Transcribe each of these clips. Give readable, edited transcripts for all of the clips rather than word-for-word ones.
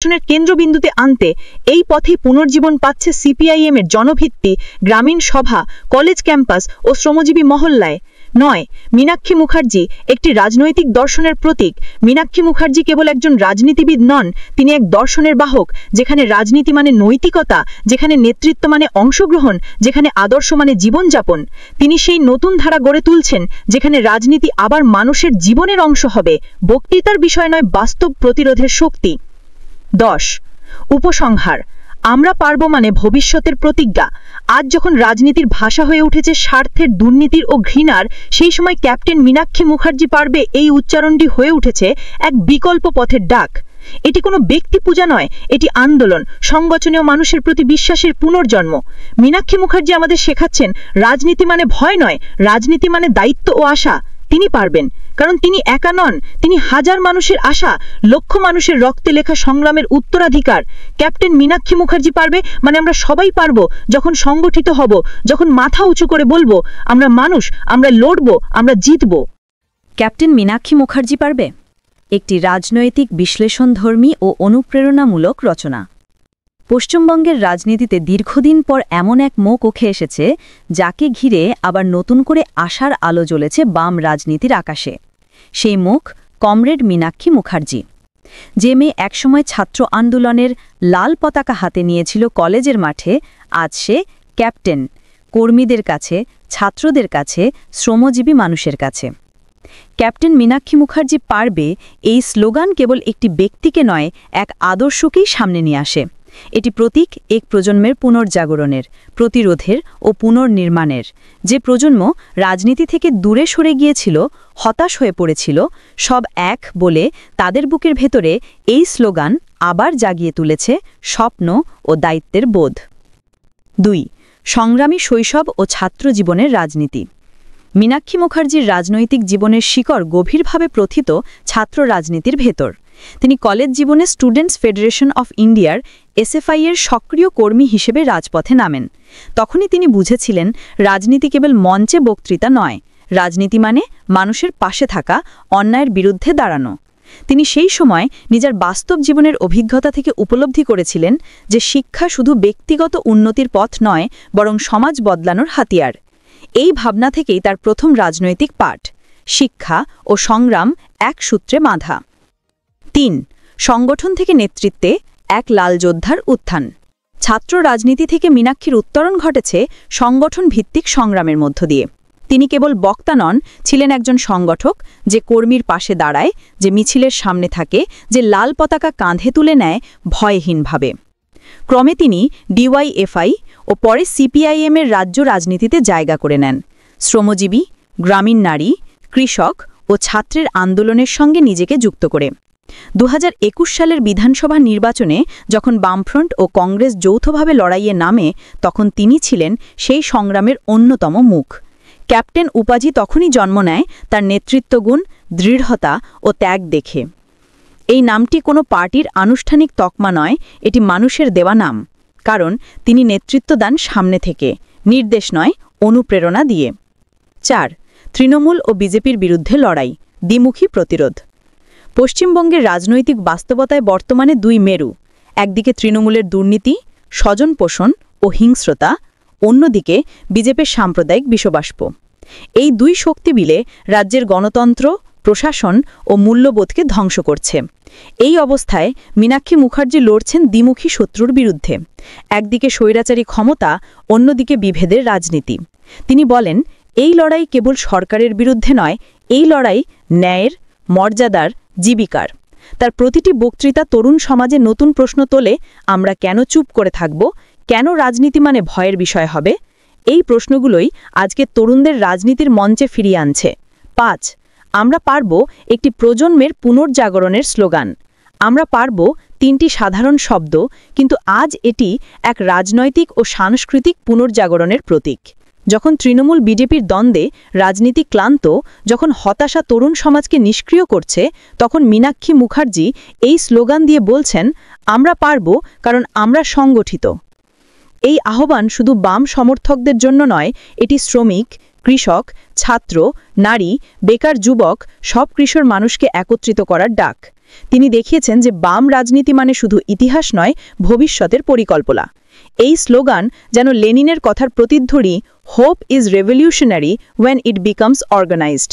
আলোচনার কেন্দ্রবিন্দুতে আনতে এই পথেই পুনর্জীবন পাচ্ছে সিপিআইএমের জনভিত্তি গ্রামীণ সভা, কলেজ ক্যাম্পাস ও শ্রমজীবী মহল্লায়। নয়, মীনাক্ষী মুখার্জি একটি রাজনৈতিক দর্শনের প্রতীক। মীনাক্ষী মুখার্জি কেবল একজন রাজনীতিবিদ নন, তিনি এক দর্শনের বাহক, যেখানে রাজনীতি মানে নৈতিকতা, যেখানে নেতৃত্ব মানে অংশগ্রহণ, যেখানে আদর্শ মানে জীবনযাপন। তিনি সেই নতুন ধারা গড়ে তুলছেন, যেখানে রাজনীতি আবার মানুষের জীবনের অংশ হবে, বক্তৃতার বিষয় নয়, বাস্তব প্রতিরোধের শক্তি। 10. উপসংহার। আমরা পারব মানে ভবিষ্যতের প্রতিজ্ঞা। আজ যখন রাজনীতির ভাষা হয়ে উঠেছে স্বার্থের, দুর্নীতির ও ঘৃণার, সেই সময় ক্যাপ্টেন মীনাক্ষী মুখার্জি পারবে এই উচ্চারণটি হয়ে উঠেছে এক বিকল্প পথের ডাক। এটি কোনো ব্যক্তি পূজা নয়, এটি আন্দোলন, সংগঠনীয় মানুষের প্রতি বিশ্বাসের পুনর্জন্ম। মীনাক্ষী মুখার্জি আমাদের শেখাচ্ছেন রাজনীতি মানে ভয় নয়, রাজনীতি মানে দায়িত্ব ও আশা। তিনি পারবেন, কারণ তিনি একা নন, তিনি হাজার মানুষের আশা, লক্ষ মানুষের রক্তে লেখা সংগ্রামের উত্তরাধিকার। ক্যাপ্টেন মীনাক্ষী মুখার্জি পারবে মানে আমরা সবাই পারব, যখন সংগঠিত হব, যখন মাথা উঁচু করে বলবো আমরা মানুষ, আমরা লড়ব, আমরা জিতব। ক্যাপ্টেন মীনাক্ষী মুখার্জি পারবে একটি রাজনৈতিক বিশ্লেষণধর্মী ও অনুপ্রেরণামূলক রচনা। পশ্চিমবঙ্গের রাজনীতিতে দীর্ঘদিন পর এমন এক মুখ উঠে এসেছে, যাকে ঘিরে আবার নতুন করে আশার আলো জ্বলেছে বাম রাজনীতির আকাশে। সেই মুখ কমরেড মীনাক্ষী মুখার্জি, যে মেয়ে একসময় ছাত্র আন্দোলনের লাল পতাকা হাতে নিয়েছিল কলেজের মাঠে, আজ সে ক্যাপ্টেন, কর্মীদের কাছে, ছাত্রদের কাছে, শ্রমজীবী মানুষের কাছে। ক্যাপ্টেন মীনাক্ষী মুখার্জি পারবে এই স্লোগান কেবল একটি ব্যক্তিকে নয়, এক আদর্শকেই সামনে নিয়ে আসে। এটি প্রতীক এক প্রজন্মের পুনর্জাগরণের, প্রতিরোধের ও পুনর্নির্মাণের। যে প্রজন্ম রাজনীতি থেকে দূরে সরে গিয়েছিল, হতাশ হয়ে পড়েছিল, সব এক বলে তাদের বুকের ভেতরে এই স্লোগান আবার জাগিয়ে তুলেছে স্বপ্ন ও দায়িত্বের বোধ। 2. সংগ্রামী শৈশব ও ছাত্র জীবনের রাজনীতি। মীনাক্ষী মুখার্জির রাজনৈতিক জীবনের শিকড় গভীরভাবে প্রথিত ছাত্র রাজনীতির ভেতর। তিনি কলেজ জীবনে স্টুডেন্টস ফেডারেশন অফ ইন্ডিয়ার এসএফআই এর সক্রিয় কর্মী হিসেবে রাজপথে নামেন। তখনই তিনি বুঝেছিলেন রাজনীতি কেবল মঞ্চে বক্তৃতা নয়, রাজনীতি মানে মানুষের পাশে থাকা, অন্যায়ের বিরুদ্ধে দাঁড়ানো। তিনি সেই সময় নিজের বাস্তব জীবনের অভিজ্ঞতা থেকে উপলব্ধি করেছিলেন যে শিক্ষা শুধু ব্যক্তিগত উন্নতির পথ নয়, বরং সমাজ বদলানোর হাতিয়ার। এই ভাবনা থেকেই তার প্রথম রাজনৈতিক পাঠ, শিক্ষা ও সংগ্রাম এক সূত্রে বাঁধা। 3. সংগঠন থেকে নেতৃত্বে এক লাল যোদ্ধার উত্থান। ছাত্র রাজনীতি থেকে মীনাক্ষীর উত্তরণ ঘটেছে সংগঠন ভিত্তিক সংগ্রামের মধ্য দিয়ে। তিনি কেবল বক্তা নন, ছিলেন একজন সংগঠক, যে কর্মীর পাশে দাঁড়ায়, যে মিছিলের সামনে থাকে, যে লাল পতাকা কাঁধে তুলে নেয় ভয়হীনভাবে। ক্রমে তিনি ডিওয়াইএফআই ও পরে সিপিআইএমের রাজ্য রাজনীতিতে জায়গা করে নেন। শ্রমজীবী, গ্রামীণ নারী, কৃষক ও ছাত্রের আন্দোলনের সঙ্গে নিজেকে যুক্ত করে 2021 সালের বিধানসভা নির্বাচনে যখন বামফ্রন্ট ও কংগ্রেস যৌথভাবে লড়াইয়ে নামে, তখন তিনি ছিলেন সেই সংগ্রামের অন্যতম মুখ। ক্যাপ্টেন উপাধি তখনই জন্ম নেয় তার নেতৃত্বগুণ, দৃঢ়তা ও ত্যাগ দেখে। এই নামটি কোনো পার্টির আনুষ্ঠানিক তকমা নয়, এটি মানুষের দেওয়া নাম, কারণ তিনি নেতৃত্ব দেন সামনে থেকে, নির্দেশ নয়, অনুপ্রেরণা দিয়ে। 4. তৃণমূল ও বিজেপির বিরুদ্ধে লড়াই, দ্বিমুখী প্রতিরোধ। পশ্চিমবঙ্গের রাজনৈতিক বাস্তবতায় বর্তমানে দুই মেরু, একদিকে তৃণমূলের দুর্নীতি, স্বজনপোষণ ও হিংস্রতা, অন্যদিকে বিজেপির সাম্প্রদায়িক বিষবাষ্প। এই দুই শক্তি মিলে রাজ্যের গণতন্ত্র, প্রশাসন ও মূল্যবোধকে ধ্বংস করছে। এই অবস্থায় মীনাক্ষী মুখার্জি লড়ছেন দ্বিমুখী শত্রুর বিরুদ্ধে, একদিকে স্বৈরাচারী ক্ষমতা, অন্যদিকে বিভেদের রাজনীতি। তিনি বলেন, এই লড়াই কেবল সরকারের বিরুদ্ধে নয়, এই লড়াই ন্যায়ের, মর্যাদার, জীবিকার। তার প্রতিটি বক্তৃতা তরুণ সমাজে নতুন প্রশ্ন তোলে, আমরা কেন চুপ করে থাকব, কেন রাজনীতি মানে ভয়ের বিষয় হবে? এই প্রশ্নগুলোই আজকে তরুণদের রাজনীতির মঞ্চে ফিরিয়ে আনছে। 5. আমরা পারব একটি প্রজন্মের পুনর্জাগরণের স্লোগান। আমরা পারব 3টি সাধারণ শব্দ, কিন্তু আজ এটি এক রাজনৈতিক ও সাংস্কৃতিক পুনর্জাগরণের প্রতীক। যখন তৃণমূল বিজেপির দ্বন্দ্বে রাজনীতি ক্লান্ত, যখন হতাশা তরুণ সমাজকে নিষ্ক্রিয় করছে, তখন মীনাক্ষী মুখার্জি এই স্লোগান দিয়ে বলছেন, আমরা পারব কারণ আমরা সংগঠিত। এই আহ্বান শুধু বাম সমর্থকদের জন্য নয়, এটি শ্রমিক, কৃষক, ছাত্র, নারী, বেকার, যুবক, সব কৃষক মানুষকে একত্রিত করার ডাক। তিনি দেখিয়েছেন যে বাম রাজনীতি মানে শুধু ইতিহাস নয়, ভবিষ্যতের পরিকল্পনা। এই স্লোগান যেন লেনিনের কথার প্রতিধ্বনি, hope is revolutionary when it becomes organised.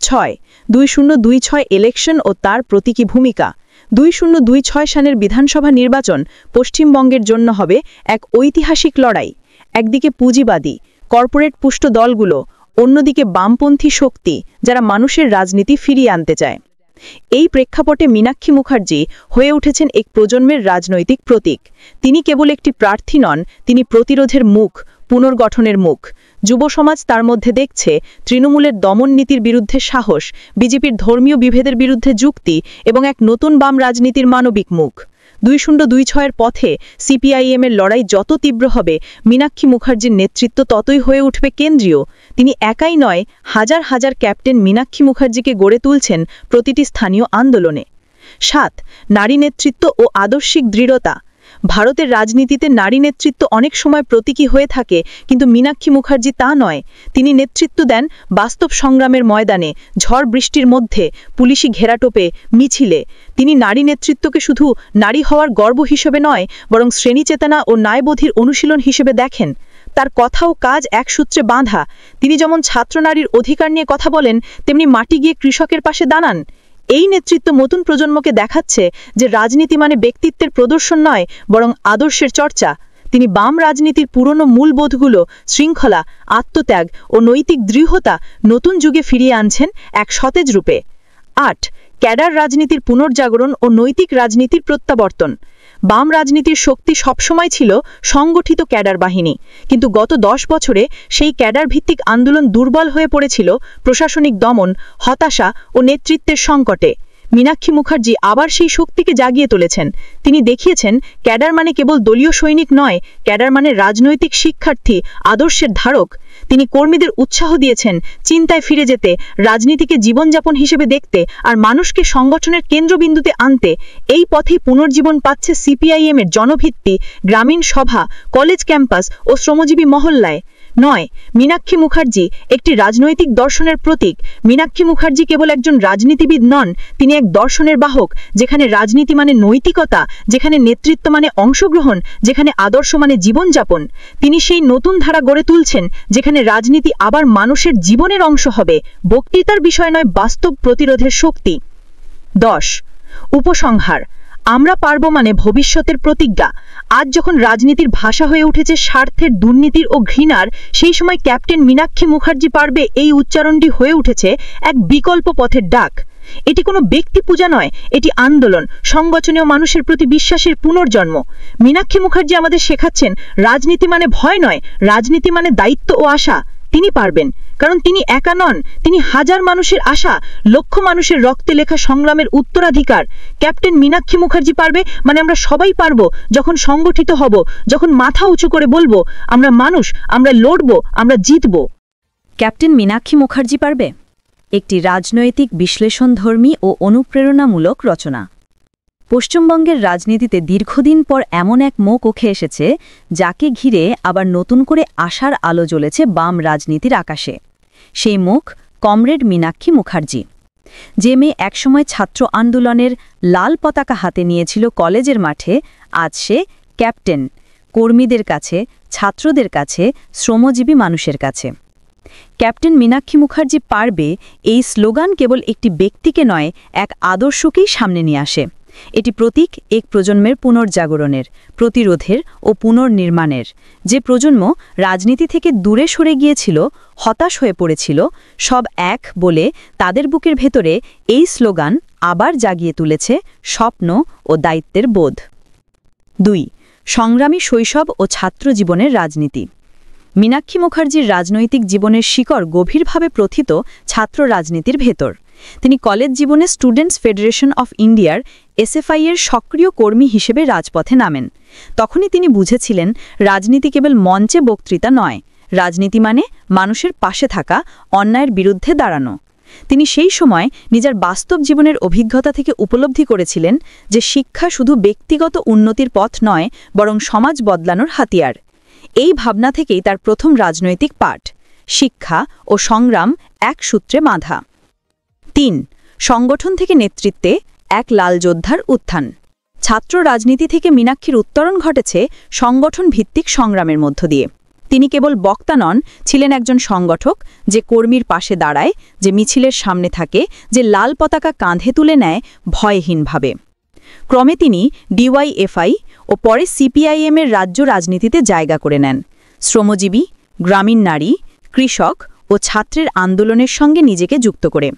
6. 2026 election ও তার প্রতীকী ভূমিকা। 2026 সালের বিধানসভা নির্বাচন পশ্চিমবঙ্গের জন্য হবে এক ঐতিহাসিক লড়াই। একদিকে পুঁজিবাদী, কর্পোরেট পুষ্ট দলগুলো, অন্যদিকে বামপন্থী শক্তি যারা মানুষের রাজনীতি ফিরিয়ে আনতে চায়। এই প্রেক্ষাপটে মীনাক্ষী মুখার্জি হয়ে উঠেছেন এক প্রজন্মের রাজনৈতিক প্রতীক। তিনি কেবল একটি প্রার্থী নন, তিনি প্রতিরোধের মুখ, পুনর্গঠনের মুখ। যুব সমাজ তার মধ্যে দেখছে তৃণমূলের দমন নীতির বিরুদ্ধে সাহস, বিজেপির ধর্মীয় বিভেদের বিরুদ্ধে যুক্তি এবং এক নতুন বাম রাজনীতির মানবিক মুখ। 2026 পথে সিপিআইএমের লড়াই যত তীব্র হবে, মীনাক্ষী মুখার্জির নেতৃত্ব ততই হয়ে উঠবে কেন্দ্রীয়। তিনি একাই নয়, হাজার হাজার ক্যাপ্টেন মীনাক্ষী মুখার্জিকে গড়ে তুলছেন প্রতিটি স্থানীয় আন্দোলনে। 7. নারী নেতৃত্ব ও আদর্শিক দৃঢ়তা। ভারতের রাজনীতিতে নারী নেতৃত্ব অনেক সময় প্রতীকী হয়ে থাকে, কিন্তু মীনাক্ষী মুখার্জি তা নয়। তিনি নেতৃত্ব দেন বাস্তব সংগ্রামের ময়দানে, ঝড় বৃষ্টির মধ্যে, পুলিশি ঘেরাটোপে, মিছিলে। তিনি নারী নেতৃত্বকে শুধু নারী হওয়ার গর্ব হিসেবে নয়, বরং শ্রেণীচেতনা ও ন্যায়বোধের অনুশীলন হিসেবে দেখেন। তার কথা ও কাজ এক সূত্রে বাঁধা। তিনি যেমন ছাত্রনারীর অধিকার নিয়ে কথা বলেন, তেমনি মাটি গিয়ে কৃষকের পাশে দাঁড়ান। এই নেতৃত্ব নতুন প্রজন্মকে দেখাচ্ছে যে রাজনীতি মানে ব্যক্তিত্বের প্রদর্শন নয়, বরং আদর্শের চর্চা। তিনি বাম রাজনীতির পুরনো মূলবোধগুলো, শৃঙ্খলা, আত্মত্যাগ ও নৈতিক দৃঢ়তা নতুন যুগে ফিরিয়ে আনছেন এক সতেজ রূপে। 8. ক্যাডার রাজনীতির পুনর্জাগরণ ও নৈতিক রাজনীতির প্রত্যাবর্তন। বাম রাজনীতির শক্তি সবসময় ছিল সংগঠিত ক্যাডার বাহিনী, কিন্তু গত 10 বছরে সেই ক্যাডার ভিত্তিক আন্দোলন দুর্বল হয়ে পড়েছিল প্রশাসনিক দমন, হতাশা ও নেতৃত্বের সংকটে। মীনাক্ষী মুখার্জি আবার সেই শক্তিকে জাগিয়ে তুলেছেন। তিনি দেখিয়েছেন ক্যাডার মানে কেবল দলীয় সৈনিক নয়, ক্যাডার মানে রাজনৈতিক শিক্ষার্থী, আদর্শের ধারক। তিনি কর্মীদের উৎসাহ দিয়েছেন চিন্তায় ফিরে যেতে, রাজনীতিকে জীবনযাপন হিসেবে দেখতে আর মানুষকে সংগঠনের কেন্দ্রবিন্দুতে আনতে। এই পথেই পুনর্জীবন পাচ্ছে সিপিআইএমের জনভিত্তি, গ্রামীণ সভা, কলেজ ক্যাম্পাস ও শ্রমজীবী মহল্লায়। 9. মীনাক্ষী মুখার্জি একটি রাজনৈতিক দর্শনের প্রতীক। মীনাক্ষী মুখার্জি কেবল একজন রাজনীতিবিদ নন, তিনি এক দর্শনের বাহক, যেখানে রাজনীতি মানে নৈতিকতা, যেখানে নেতৃত্ব মানে অংশগ্রহণ, যেখানে আদর্শ মানে জীবনযাপন। তিনি সেই নতুন ধারা গড়ে তুলছেন, যেখানে রাজনীতি আবার মানুষের জীবনের অংশ হবে, বক্তৃতার বিষয় নয়, বাস্তব প্রতিরোধের শক্তি। 10. উপসংহার। আমরা পারব মানে ভবিষ্যতের প্রতিজ্ঞা। আজ যখন রাজনীতির ভাষা হয়ে উঠেছে স্বার্থের, দুর্নীতির ও ঘৃণার, সেই সময় ক্যাপ্টেন মীনাক্ষী মুখার্জি পারবে এই উচ্চারণটি হয়ে উঠেছে এক বিকল্প পথের ডাক। এটি কোনো ব্যক্তি পূজা নয়, এটি আন্দোলন, সংগঠনীয় মানুষের প্রতি বিশ্বাসের পুনর্জন্ম। মীনাক্ষী মুখার্জি আমাদের শেখাচ্ছেন রাজনীতি মানে ভয় নয়, রাজনীতি মানে দায়িত্ব ও আশা। তিনি পারবেন, কারণ তিনি একা নন, তিনি হাজার মানুষের আশা, লক্ষ মানুষের রক্তে লেখা সংগ্রামের উত্তরাধিকার। ক্যাপ্টেন মীনাক্ষী মুখার্জি পারবে মানে আমরা সবাই পারব, যখন সংগঠিত হব, যখন মাথা উঁচু করে বলবো আমরা মানুষ, আমরা লড়ব, আমরা জিতব। ক্যাপ্টেন মীনাক্ষী মুখার্জি পারবে একটি রাজনৈতিক বিশ্লেষণধর্মী ও অনুপ্রেরণামূলক রচনা। পশ্চিমবঙ্গের রাজনীতিতে দীর্ঘদিন পর এমন এক মুখ উঠে এসেছে, যাকে ঘিরে আবার নতুন করে আশার আলো জ্বলেছে বাম রাজনীতির আকাশে। সেই মুখ কমরেড মীনাক্ষী মুখার্জি। যে মেয়ে একসময় ছাত্র আন্দোলনের লাল পতাকা হাতে নিয়েছিল কলেজের মাঠে, আজ সে ক্যাপ্টেন, কর্মীদের কাছে, ছাত্রদের কাছে, শ্রমজীবী মানুষের কাছে। ক্যাপ্টেন মীনাক্ষী মুখার্জি পারবে এই স্লোগান কেবল একটি ব্যক্তিকে নয়, এক আদর্শকেই সামনে নিয়ে আসে। এটি প্রতীক এক প্রজন্মের পুনর্জাগরণের, প্রতিরোধের ও পুনর্নির্মাণের। যে প্রজন্ম রাজনীতি থেকে দূরে সরে গিয়েছিল, হতাশ হয়ে পড়েছিল, সব এক বলে তাদের বুকের ভেতরে এই স্লোগান আবার জাগিয়ে তুলেছে স্বপ্ন ও দায়িত্বের বোধ। 2. সংগ্রামী শৈশব ও ছাত্র জীবনের রাজনীতি। মীনাক্ষী মুখার্জির রাজনৈতিক জীবনের শিকড় গভীরভাবে প্রথিত ছাত্র রাজনীতির ভেতর। তিনি কলেজ জীবনে স্টুডেন্টস ফেডারেশন অফ ইন্ডিয়ার এসএফআই এর সক্রিয় কর্মী হিসেবে রাজপথে নামেন। তখনই তিনি বুঝেছিলেন রাজনীতি কেবল মঞ্চে বক্তৃতা নয়, রাজনীতি মানে মানুষের পাশে থাকা, অন্যায়ের বিরুদ্ধে দাঁড়ানো। তিনি সেই সময় নিজের বাস্তব জীবনের অভিজ্ঞতা থেকে উপলব্ধি করেছিলেন যে শিক্ষা শুধু ব্যক্তিগত উন্নতির পথ নয়, বরং সমাজ বদলানোর হাতিয়ার। এই ভাবনা থেকেই তার প্রথম রাজনৈতিক পাঠ, শিক্ষা ও সংগ্রাম এক সূত্রে বাঁধা। 3. সংগঠন থেকে নেতৃত্বে এক লাল যোদ্ধার উত্থান। ছাত্র রাজনীতি থেকে মীনাক্ষীর উত্তরণ ঘটেছে সংগঠন ভিত্তিক সংগ্রামের মধ্য দিয়ে। তিনি কেবল বক্তা নন, ছিলেন একজন সংগঠক, যে কর্মীর পাশে দাঁড়ায়, যে মিছিলের সামনে থাকে, যে লাল পতাকা কাঁধে তুলে নেয় ভয়হীনভাবে। ক্রমে তিনি ডিওয়াইএফআই ও পরে সিপিআইএমের রাজ্য রাজনীতিতে জায়গা করে নেন। শ্রমজীবী, গ্রামীণ নারী, কৃষক ও ছাত্রের আন্দোলনের সঙ্গে নিজেকে যুক্ত করে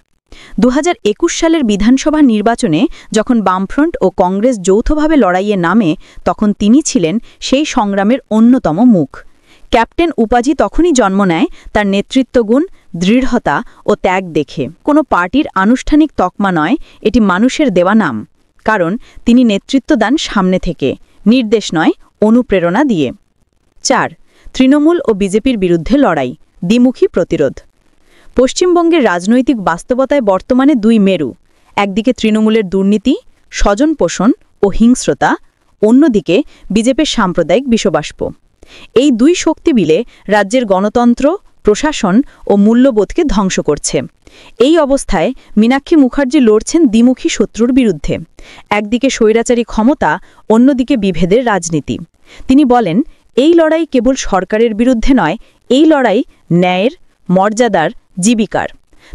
2021 সালের বিধানসভা নির্বাচনে যখন বামফ্রন্ট ও কংগ্রেস যৌথভাবে লড়াইয়ে নামে, তখন তিনি ছিলেন সেই সংগ্রামের অন্যতম মুখ। ক্যাপ্টেন উপাধি তখনই জন্ম নেয় তার নেতৃত্বগুণ, দৃঢ়তা ও ত্যাগ দেখে। কোনো পার্টির আনুষ্ঠানিক তকমা নয়, এটি মানুষের দেওয়া নাম। কারণ তিনি নেতৃত্ব দেন সামনে থেকে, নির্দেশ নয়, অনুপ্রেরণা দিয়ে। 4. তৃণমূল ও বিজেপির বিরুদ্ধে লড়াই, দ্বিমুখী প্রতিরোধ। পশ্চিমবঙ্গের রাজনৈতিক বাস্তবতায় বর্তমানে দুই মেরু। একদিকে তৃণমূলের দুর্নীতি, স্বজন পোষণ ও হিংস্রতা, অন্যদিকে বিজেপির সাম্প্রদায়িক বিষবাষ্প। এই দুই শক্তি মিলে রাজ্যের গণতন্ত্র, প্রশাসন ও মূল্যবোধকে ধ্বংস করছে। এই অবস্থায় মীনাক্ষী মুখার্জি লড়ছেন দ্বিমুখী শত্রুর বিরুদ্ধে। একদিকে স্বৈরাচারী ক্ষমতা, অন্যদিকে বিভেদের রাজনীতি। তিনি বলেন, এই লড়াই কেবল সরকারের বিরুদ্ধে নয়, এই লড়াই ন্যায়ের, মর্যাদার, জীবিকার।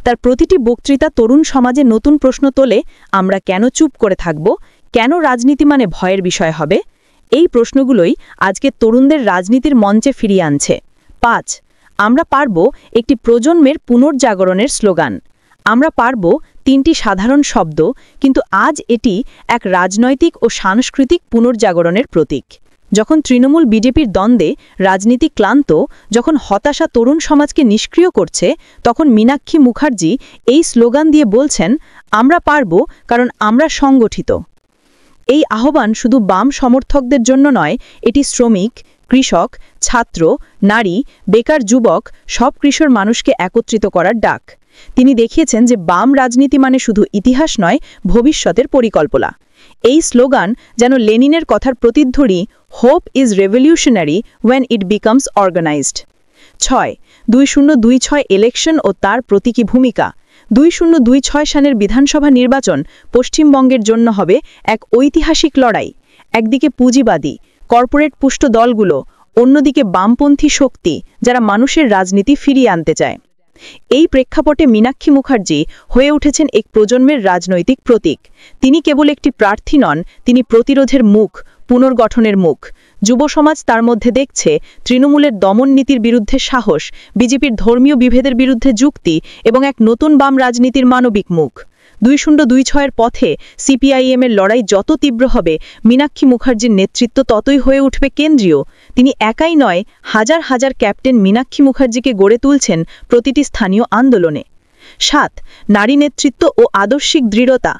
তার প্রতিটি বক্তৃতা তরুণ সমাজে নতুন প্রশ্ন তোলে। আমরা কেন চুপ করে থাকব? কেন রাজনীতি মানে ভয়ের বিষয় হবে? এই প্রশ্নগুলোই আজকে তরুণদের রাজনীতির মঞ্চে ফিরিয়ে আনছে। 5. আমরা পারব একটি প্রজন্মের পুনর্জাগরণের স্লোগান। আমরা পারব 3টি সাধারণ শব্দ, কিন্তু আজ এটি এক রাজনৈতিক ও সাংস্কৃতিক পুনর্জাগরণের প্রতীক। যখন তৃণমূল বিজেপির দ্বন্দ্বে রাজনীতি ক্লান্ত, যখন হতাশা তরুণ সমাজকে নিষ্ক্রিয় করছে, তখন মীনাক্ষী মুখার্জি এই স্লোগান দিয়ে বলছেন, আমরা পারব কারণ আমরা সংগঠিত। এই আহ্বান শুধু বাম সমর্থকদের জন্য নয়, এটি শ্রমিক, কৃষক, ছাত্র, নারী, বেকার, যুবক, সব কিশোর মানুষকে একত্রিত করার ডাক। তিনি দেখিয়েছেন যে বাম রাজনীতি মানে শুধু ইতিহাস নয়, ভবিষ্যতের পরিকল্পনা। এই স্লোগান যেন লেনিনের কথার প্রতিধ্বনি, hope is revolutionary when it becomes organised. 6. 2026 election ও তার প্রতীকী ভূমিকা। 2026 সালের বিধানসভা নির্বাচন পশ্চিমবঙ্গের জন্য হবে এক ঐতিহাসিক লড়াই। একদিকে পুঁজিবাদী, কর্পোরেট পুষ্ট দলগুলো, অন্যদিকে বামপন্থী শক্তি, যারা মানুষের রাজনীতি ফিরিয়ে আনতে চায়। এই প্রেক্ষাপটে মীনাক্ষী মুখার্জি হয়ে উঠেছেন এক প্রজন্মের রাজনৈতিক প্রতীক। তিনি কেবল একটি প্রার্থী নন, তিনি প্রতিরোধের মুখ, পুনর্গঠনের মুখ। যুব সমাজ তার মধ্যে দেখছে তৃণমূলের দমন নীতির বিরুদ্ধে সাহস, বিজেপির ধর্মীয় বিভেদের বিরুদ্ধে যুক্তি এবং এক নতুন বাম রাজনীতির মানবিক মুখ। 2026 পথে সিপিআইএমের লড়াই যত তীব্র হবে, মীনাক্ষী মুখার্জির নেতৃত্ব ততই হয়ে উঠবে কেন্দ্রীয়। তিনি একাই নয়, হাজার হাজার ক্যাপ্টেন মীনাক্ষী মুখার্জিকে গড়ে তুলছেন প্রতিটি স্থানীয় আন্দোলনে। 7. নারী নেতৃত্ব ও আদর্শিক দৃঢ়তা।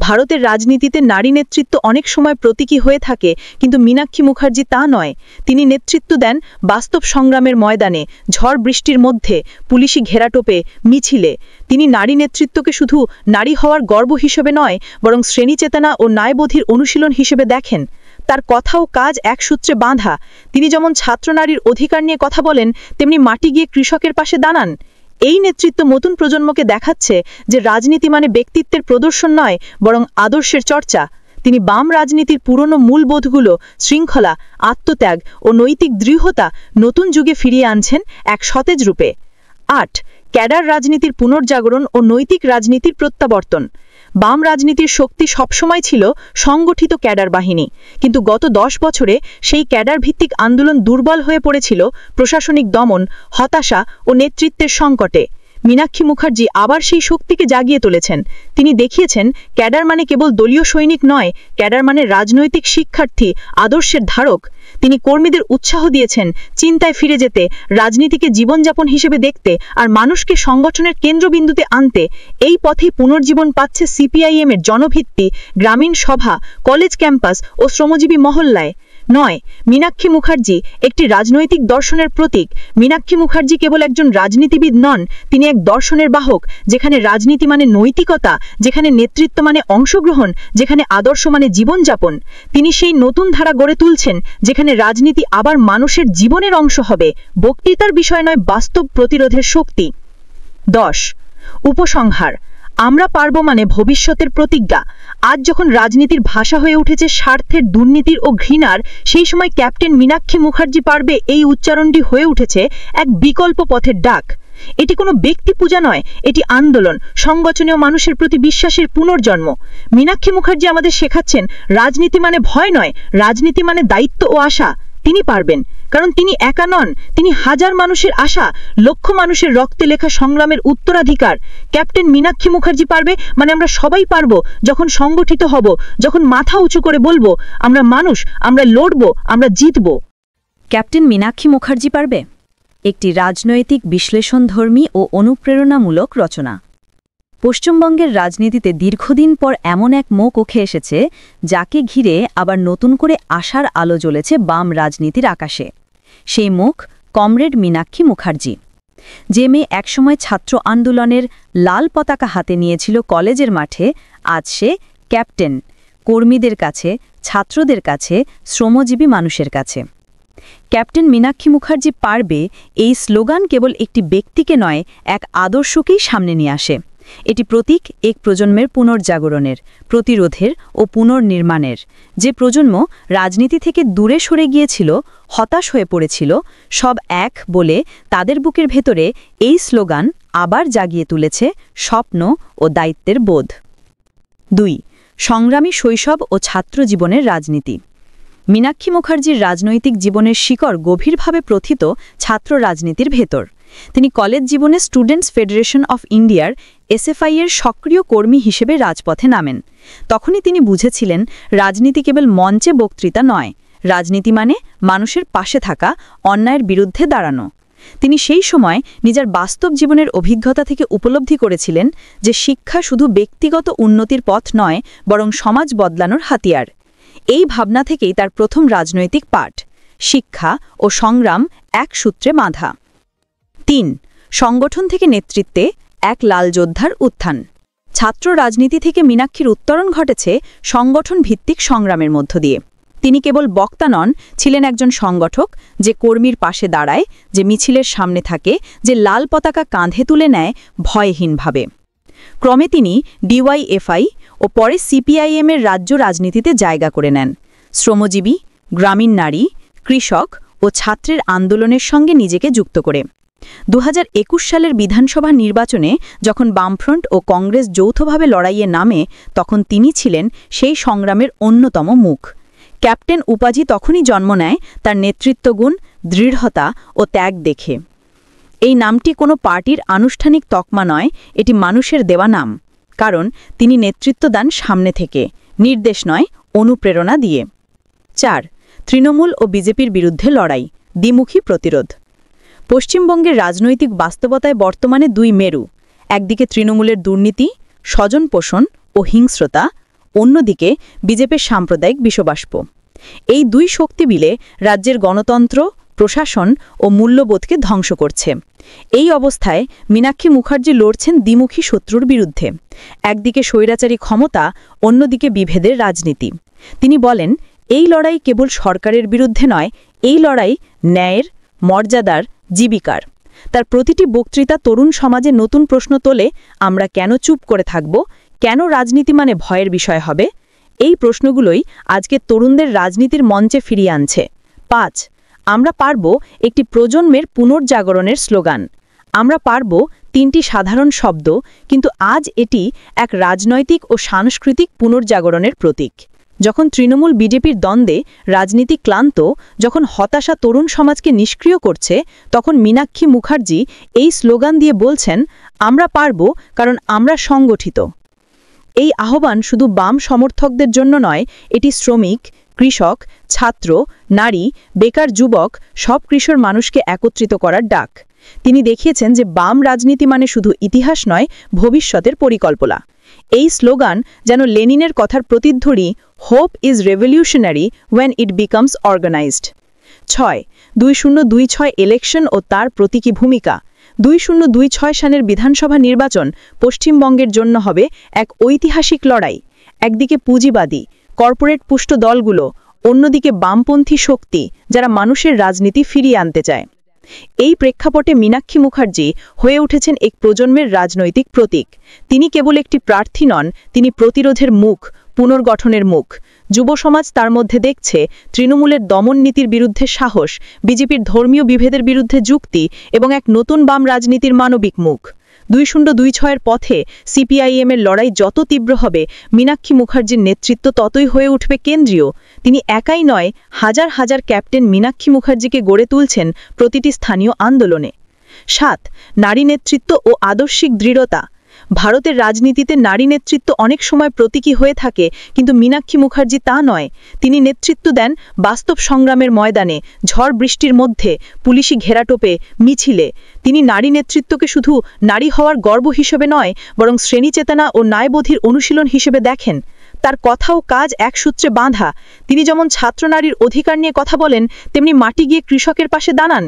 ভারতের রাজনীতিতে নারী নেতৃত্ব অনেক সময় প্রতীকী হয়ে থাকে, কিন্তু মীনাক্ষী মুখার্জি তা নয়। তিনি নেতৃত্ব দেন বাস্তব সংগ্রামের ময়দানে, ঝড় বৃষ্টির মধ্যে, পুলিশি ঘেরাটোপে, মিছিলে। তিনি নারী নেতৃত্বকে শুধু নারী হওয়ার গর্ব হিসেবে নয়, বরং শ্রেণীচেতনা ও ন্যায়বোধির অনুশীলন হিসেবে দেখেন। তার কথা ও কাজ এক সূত্রে বাঁধা। তিনি যেমন ছাত্র নারীর অধিকার নিয়ে কথা বলেন, তেমনি মাটি গিয়ে কৃষকের পাশে দাঁড়ান। এই নেতৃত্ব নতুন প্রজন্মকে দেখাচ্ছে যে রাজনীতি মানে ব্যক্তিত্বের প্রদর্শন নয়, বরং আদর্শের চর্চা। তিনি বাম রাজনীতির পুরনো মূলবোধগুলো, শৃঙ্খলা, আত্মত্যাগ ও নৈতিক দৃঢ়তা নতুন যুগে ফিরিয়ে আনছেন এক সতেজ রূপে। 8. ক্যাডার রাজনীতির পুনর্জাগরণ ও নৈতিক রাজনীতির প্রত্যাবর্তন। বাম রাজনীতির শক্তি সবসময় ছিল সংগঠিত ক্যাডার বাহিনী, কিন্তু গত 10 বছরে সেই ক্যাডার ভিত্তিক আন্দোলন দুর্বল হয়ে পড়েছিল প্রশাসনিক দমন, হতাশা ও নেতৃত্বের সংকটে। মীনাক্ষী মুখার্জি আবার সেই শক্তিকে জাগিয়ে তুলেছেন। তিনি দেখিয়েছেন ক্যাডার মানে কেবল দলীয় সৈনিক নয়, ক্যাডার মানে রাজনৈতিক শিক্ষার্থী, আদর্শের ধারক। তিনি কর্মীদের উৎসাহ দিয়েছেন চিন্তায় ফিরে যেতে, রাজনীতিকে জীবনযাপন হিসেবে দেখতে আর মানুষকে সংগঠনের কেন্দ্রবিন্দুতে আনতে। এই পথে পুনর্জীবন পাচ্ছে সিপিআইএমের জনভিত্তি, গ্রামীণ সভা, কলেজ ক্যাম্পাস ও শ্রমজীবী মহল্লায়। 9. মীনাক্ষী মুখার্জি একটি রাজনৈতিক দর্শনের প্রতীক। মীনাক্ষী মুখার্জি কেবল একজন রাজনীতিবিদ নন, তিনি এক দর্শনের বাহক, যেখানে রাজনীতি মানে নৈতিকতা, যেখানে নেতৃত্ব মানে অংশগ্রহণ, যেখানে আদর্শ মানে জীবনযাপন। তিনি সেই নতুন ধারা গড়ে তুলছেন, যেখানে রাজনীতি আবার মানুষের জীবনের অংশ হবে, বক্তৃতার বিষয় নয়, বাস্তব প্রতিরোধের শক্তি। 10. উপসংহার। আমরা পারব মানে ভবিষ্যতের প্রতিজ্ঞা। আজ যখন রাজনীতির ভাষা হয়ে উঠেছে স্বার্থের, দুর্নীতির ও ঘৃণার, সেই সময় ক্যাপ্টেন মীনাক্ষী মুখার্জি পারবে এই উচ্চারণটি হয়ে উঠেছে এক বিকল্প পথের ডাক। এটি কোনো ব্যক্তি পূজা নয়, এটি আন্দোলন, সংগঠনীয় মানুষের প্রতি বিশ্বাসের পুনর্জন্ম। মীনাক্ষী মুখার্জি আমাদের শেখাচ্ছেন রাজনীতি মানে ভয় নয়, রাজনীতি মানে দায়িত্ব ও আশা। তিনি পারবেন, কারণ তিনি একা নন, তিনি হাজার মানুষের আশা, লক্ষ মানুষের রক্তে লেখা সংগ্রামের উত্তরাধিকার। ক্যাপ্টেন মীনাক্ষী মুখার্জি পারবে মানে আমরা সবাই পারব, যখন সংগঠিত হব, যখন মাথা উঁচু করে বলবো আমরা মানুষ, আমরা লড়ব, আমরা জিতব। ক্যাপ্টেন মীনাক্ষী মুখার্জি পারবে একটি রাজনৈতিক বিশ্লেষণধর্মী ও অনুপ্রেরণামূলক রচনা। পশ্চিমবঙ্গের রাজনীতিতে দীর্ঘদিন পর এমন এক মুখ উঠে এসেছে, যাকে ঘিরে আবার নতুন করে আশার আলো জ্বলেছে বাম রাজনীতির আকাশে। সেই মুখ কমরেড মীনাক্ষী মুখার্জি, যে মেয়ে একসময় ছাত্র আন্দোলনের লাল পতাকা হাতে নিয়েছিল কলেজের মাঠে, আজ সে ক্যাপ্টেন, কর্মীদের কাছে, ছাত্রদের কাছে, শ্রমজীবী মানুষের কাছে। ক্যাপ্টেন মীনাক্ষী মুখার্জি পারবে এই স্লোগান কেবল একটি ব্যক্তিকে নয়, এক আদর্শকেই সামনে নিয়ে আসে। এটি প্রতীক এক প্রজন্মের পুনর্জাগরণের, প্রতিরোধের ও পুনর্নির্মাণের। যে প্রজন্ম রাজনীতি থেকে দূরে সরে গিয়েছিল, হতাশ হয়ে পড়েছিল, সব এক বলে তাদের বুকের ভেতরে এই স্লোগান আবার জাগিয়ে তুলেছে স্বপ্ন ও দায়িত্বের বোধ। ২. সংগ্রামী শৈশব ও ছাত্র জীবনের রাজনীতি। মীনাক্ষী মুখার্জির রাজনৈতিক জীবনের শিকড় গভীরভাবে প্রথিত ছাত্র রাজনীতির ভেতর। তিনি কলেজ জীবনে স্টুডেন্টস ফেডারেশন অফ ইন্ডিয়ার এসএফআই এর সক্রিয় কর্মী হিসেবে রাজপথে নামেন। তখনই তিনি বুঝেছিলেন রাজনীতি কেবল মঞ্চে বক্তৃতা নয়, রাজনীতি মানে মানুষের পাশে থাকা, অন্যায়ের বিরুদ্ধে দাঁড়ানো। তিনি সেই সময় নিজের বাস্তব জীবনের অভিজ্ঞতা থেকে উপলব্ধি করেছিলেন যে শিক্ষা শুধু ব্যক্তিগত উন্নতির পথ নয়, বরং সমাজ বদলানোর হাতিয়ার। এই ভাবনা থেকেই তার প্রথম রাজনৈতিক পাঠ, শিক্ষা ও সংগ্রাম এক সূত্রে বাঁধা। ৩. সংগঠন থেকে নেতৃত্বে এক লাল যোদ্ধার উত্থান। ছাত্র রাজনীতি থেকে মীনাক্ষীর উত্তরণ ঘটেছে সংগঠন ভিত্তিক সংগ্রামের মধ্য দিয়ে। তিনি কেবল বক্তা নন, ছিলেন একজন সংগঠক, যে কর্মীর পাশে দাঁড়ায়, যে মিছিলের সামনে থাকে, যে লাল পতাকা কাঁধে তুলে নেয় ভয়হীনভাবে। ক্রমে তিনি ডিওয়াইএফআই ও পরে সিপিআইএমের রাজ্য রাজনীতিতে জায়গা করে নেন। শ্রমজীবী, গ্রামীণ নারী, কৃষক ও ছাত্রের আন্দোলনের সঙ্গে নিজেকে যুক্ত করে 2021 সালের বিধানসভা নির্বাচনে যখন বামফ্রন্ট ও কংগ্রেস যৌথভাবে লড়াইয়ে নামে, তখন তিনি ছিলেন সেই সংগ্রামের অন্যতম মুখ। ক্যাপ্টেন উপাধি তখনই জন্ম নেয় তার নেতৃত্বগুণ, দৃঢ়তা ও ত্যাগ দেখে। এই নামটি কোনো পার্টির আনুষ্ঠানিক তকমা নয়, এটি মানুষের দেওয়া নাম, কারণ তিনি নেতৃত্ব দেন সামনে থেকে, নির্দেশ নয়, অনুপ্রেরণা দিয়ে। ৪. তৃণমূল ও বিজেপির বিরুদ্ধে লড়াই, দ্বিমুখী প্রতিরোধ। পশ্চিমবঙ্গের রাজনৈতিক বাস্তবতায় বর্তমানে দুই মেরু, একদিকে তৃণমূলের দুর্নীতি, স্বজনপোষণ ও হিংস্রতা, অন্যদিকে বিজেপির সাম্প্রদায়িক বিষবাষ্প। এই দুই শক্তি মিলে রাজ্যের গণতন্ত্র, প্রশাসন ও মূল্যবোধকে ধ্বংস করছে। এই অবস্থায় মীনাক্ষী মুখার্জি লড়ছেন দ্বিমুখী শত্রুর বিরুদ্ধে, একদিকে স্বৈরাচারী ক্ষমতা, অন্যদিকে বিভেদের রাজনীতি। তিনি বলেন, এই লড়াই কেবল সরকারের বিরুদ্ধে নয়, এই লড়াই ন্যায়ের, মর্যাদার, জীবিকার। তার প্রতিটি বক্তৃতা তরুণ সমাজে নতুন প্রশ্ন তোলে, আমরা কেন চুপ করে থাকব, কেন রাজনীতি মানে ভয়ের বিষয় হবে? এই প্রশ্নগুলোই আজকে তরুণদের রাজনীতির মঞ্চে ফিরিয়ে আনছে। ৫. আমরা পারব একটি প্রজন্মের পুনর্জাগরণের স্লোগান। আমরা পারব তিনটি সাধারণ শব্দ, কিন্তু আজ এটি এক রাজনৈতিক ও সাংস্কৃতিক পুনর্জাগরণের প্রতীক। যখন তৃণমূল বিজেপির দ্বন্দ্বে রাজনীতি ক্লান্ত, যখন হতাশা তরুণ সমাজকে নিষ্ক্রিয় করছে, তখন মীনাক্ষী মুখার্জি এই স্লোগান দিয়ে বলছেন, আমরা পারব কারণ আমরা সংগঠিত। এই আহ্বান শুধু বাম সমর্থকদের জন্য নয়, এটি শ্রমিক, কৃষক, ছাত্র, নারী, বেকার, যুবক, সব কিশোর মানুষকে একত্রিত করার ডাক। তিনি দেখিয়েছেন যে বাম রাজনীতি মানে শুধু ইতিহাস নয়, ভবিষ্যতের পরিকল্পনা। এই স্লোগান যেন লেনিনের কথার প্রতিধ্বনি, hope is revolutionary when it becomes organised. ৬. 2026 election ও তার প্রতীকী ভূমিকা। 2026 সালের বিধানসভা নির্বাচন পশ্চিমবঙ্গের জন্য হবে এক ঐতিহাসিক লড়াই। একদিকে পুঁজিবাদী, কর্পোরেট পুষ্ট দলগুলো, অন্যদিকে বামপন্থী শক্তি, যারা মানুষের রাজনীতি ফিরিয়ে আনতে চায়। এই প্রেক্ষাপটে মীনাক্ষী মুখার্জি হয়ে উঠেছেন এক প্রজন্মের রাজনৈতিক প্রতীক। তিনি কেবল একটি প্রার্থী নন, তিনি প্রতিরোধের মুখ, পুনর্গঠনের মুখ। যুব সমাজ তার মধ্যে দেখছে তৃণমূলের দমন নীতির বিরুদ্ধে সাহস, বিজেপির ধর্মীয় বিভেদের বিরুদ্ধে যুক্তি এবং এক নতুন বাম রাজনীতির মানবিক মুখ। 2026-এর পথে সিপিআইএমের লড়াই যত তীব্র হবে, মীনাক্ষী মুখার্জির নেতৃত্ব ততই হয়ে উঠবে কেন্দ্রীয়। তিনি একাই নয়, হাজার হাজার ক্যাপ্টেন মীনাক্ষী মুখার্জিকে গড়ে তুলছেন প্রতিটি স্থানীয় আন্দোলনে। 7. নারী নেতৃত্ব ও আদর্শিক দৃঢ়তা। ভারতের রাজনীতিতে নারী নেতৃত্ব অনেক সময় প্রতীকী হয়ে থাকে, কিন্তু মীনাক্ষী মুখার্জি তা নয়। তিনি নেতৃত্ব দেন বাস্তব সংগ্রামের ময়দানে, ঝড় বৃষ্টির মধ্যে, পুলিশি ঘেরাটোপে, মিছিলে। তিনি নারী নেতৃত্বকে শুধু নারী হওয়ার গর্ব হিসেবে নয়, বরং শ্রেণীচেতনা ও ন্যায়বোধের অনুশীলন হিসেবে দেখেন। তার কথা ও কাজ এক সূত্রে বাঁধা। তিনি যেমন ছাত্রনারীর অধিকার নিয়ে কথা বলেন, তেমনি মাটি গিয়ে কৃষকের পাশে দাঁড়ান।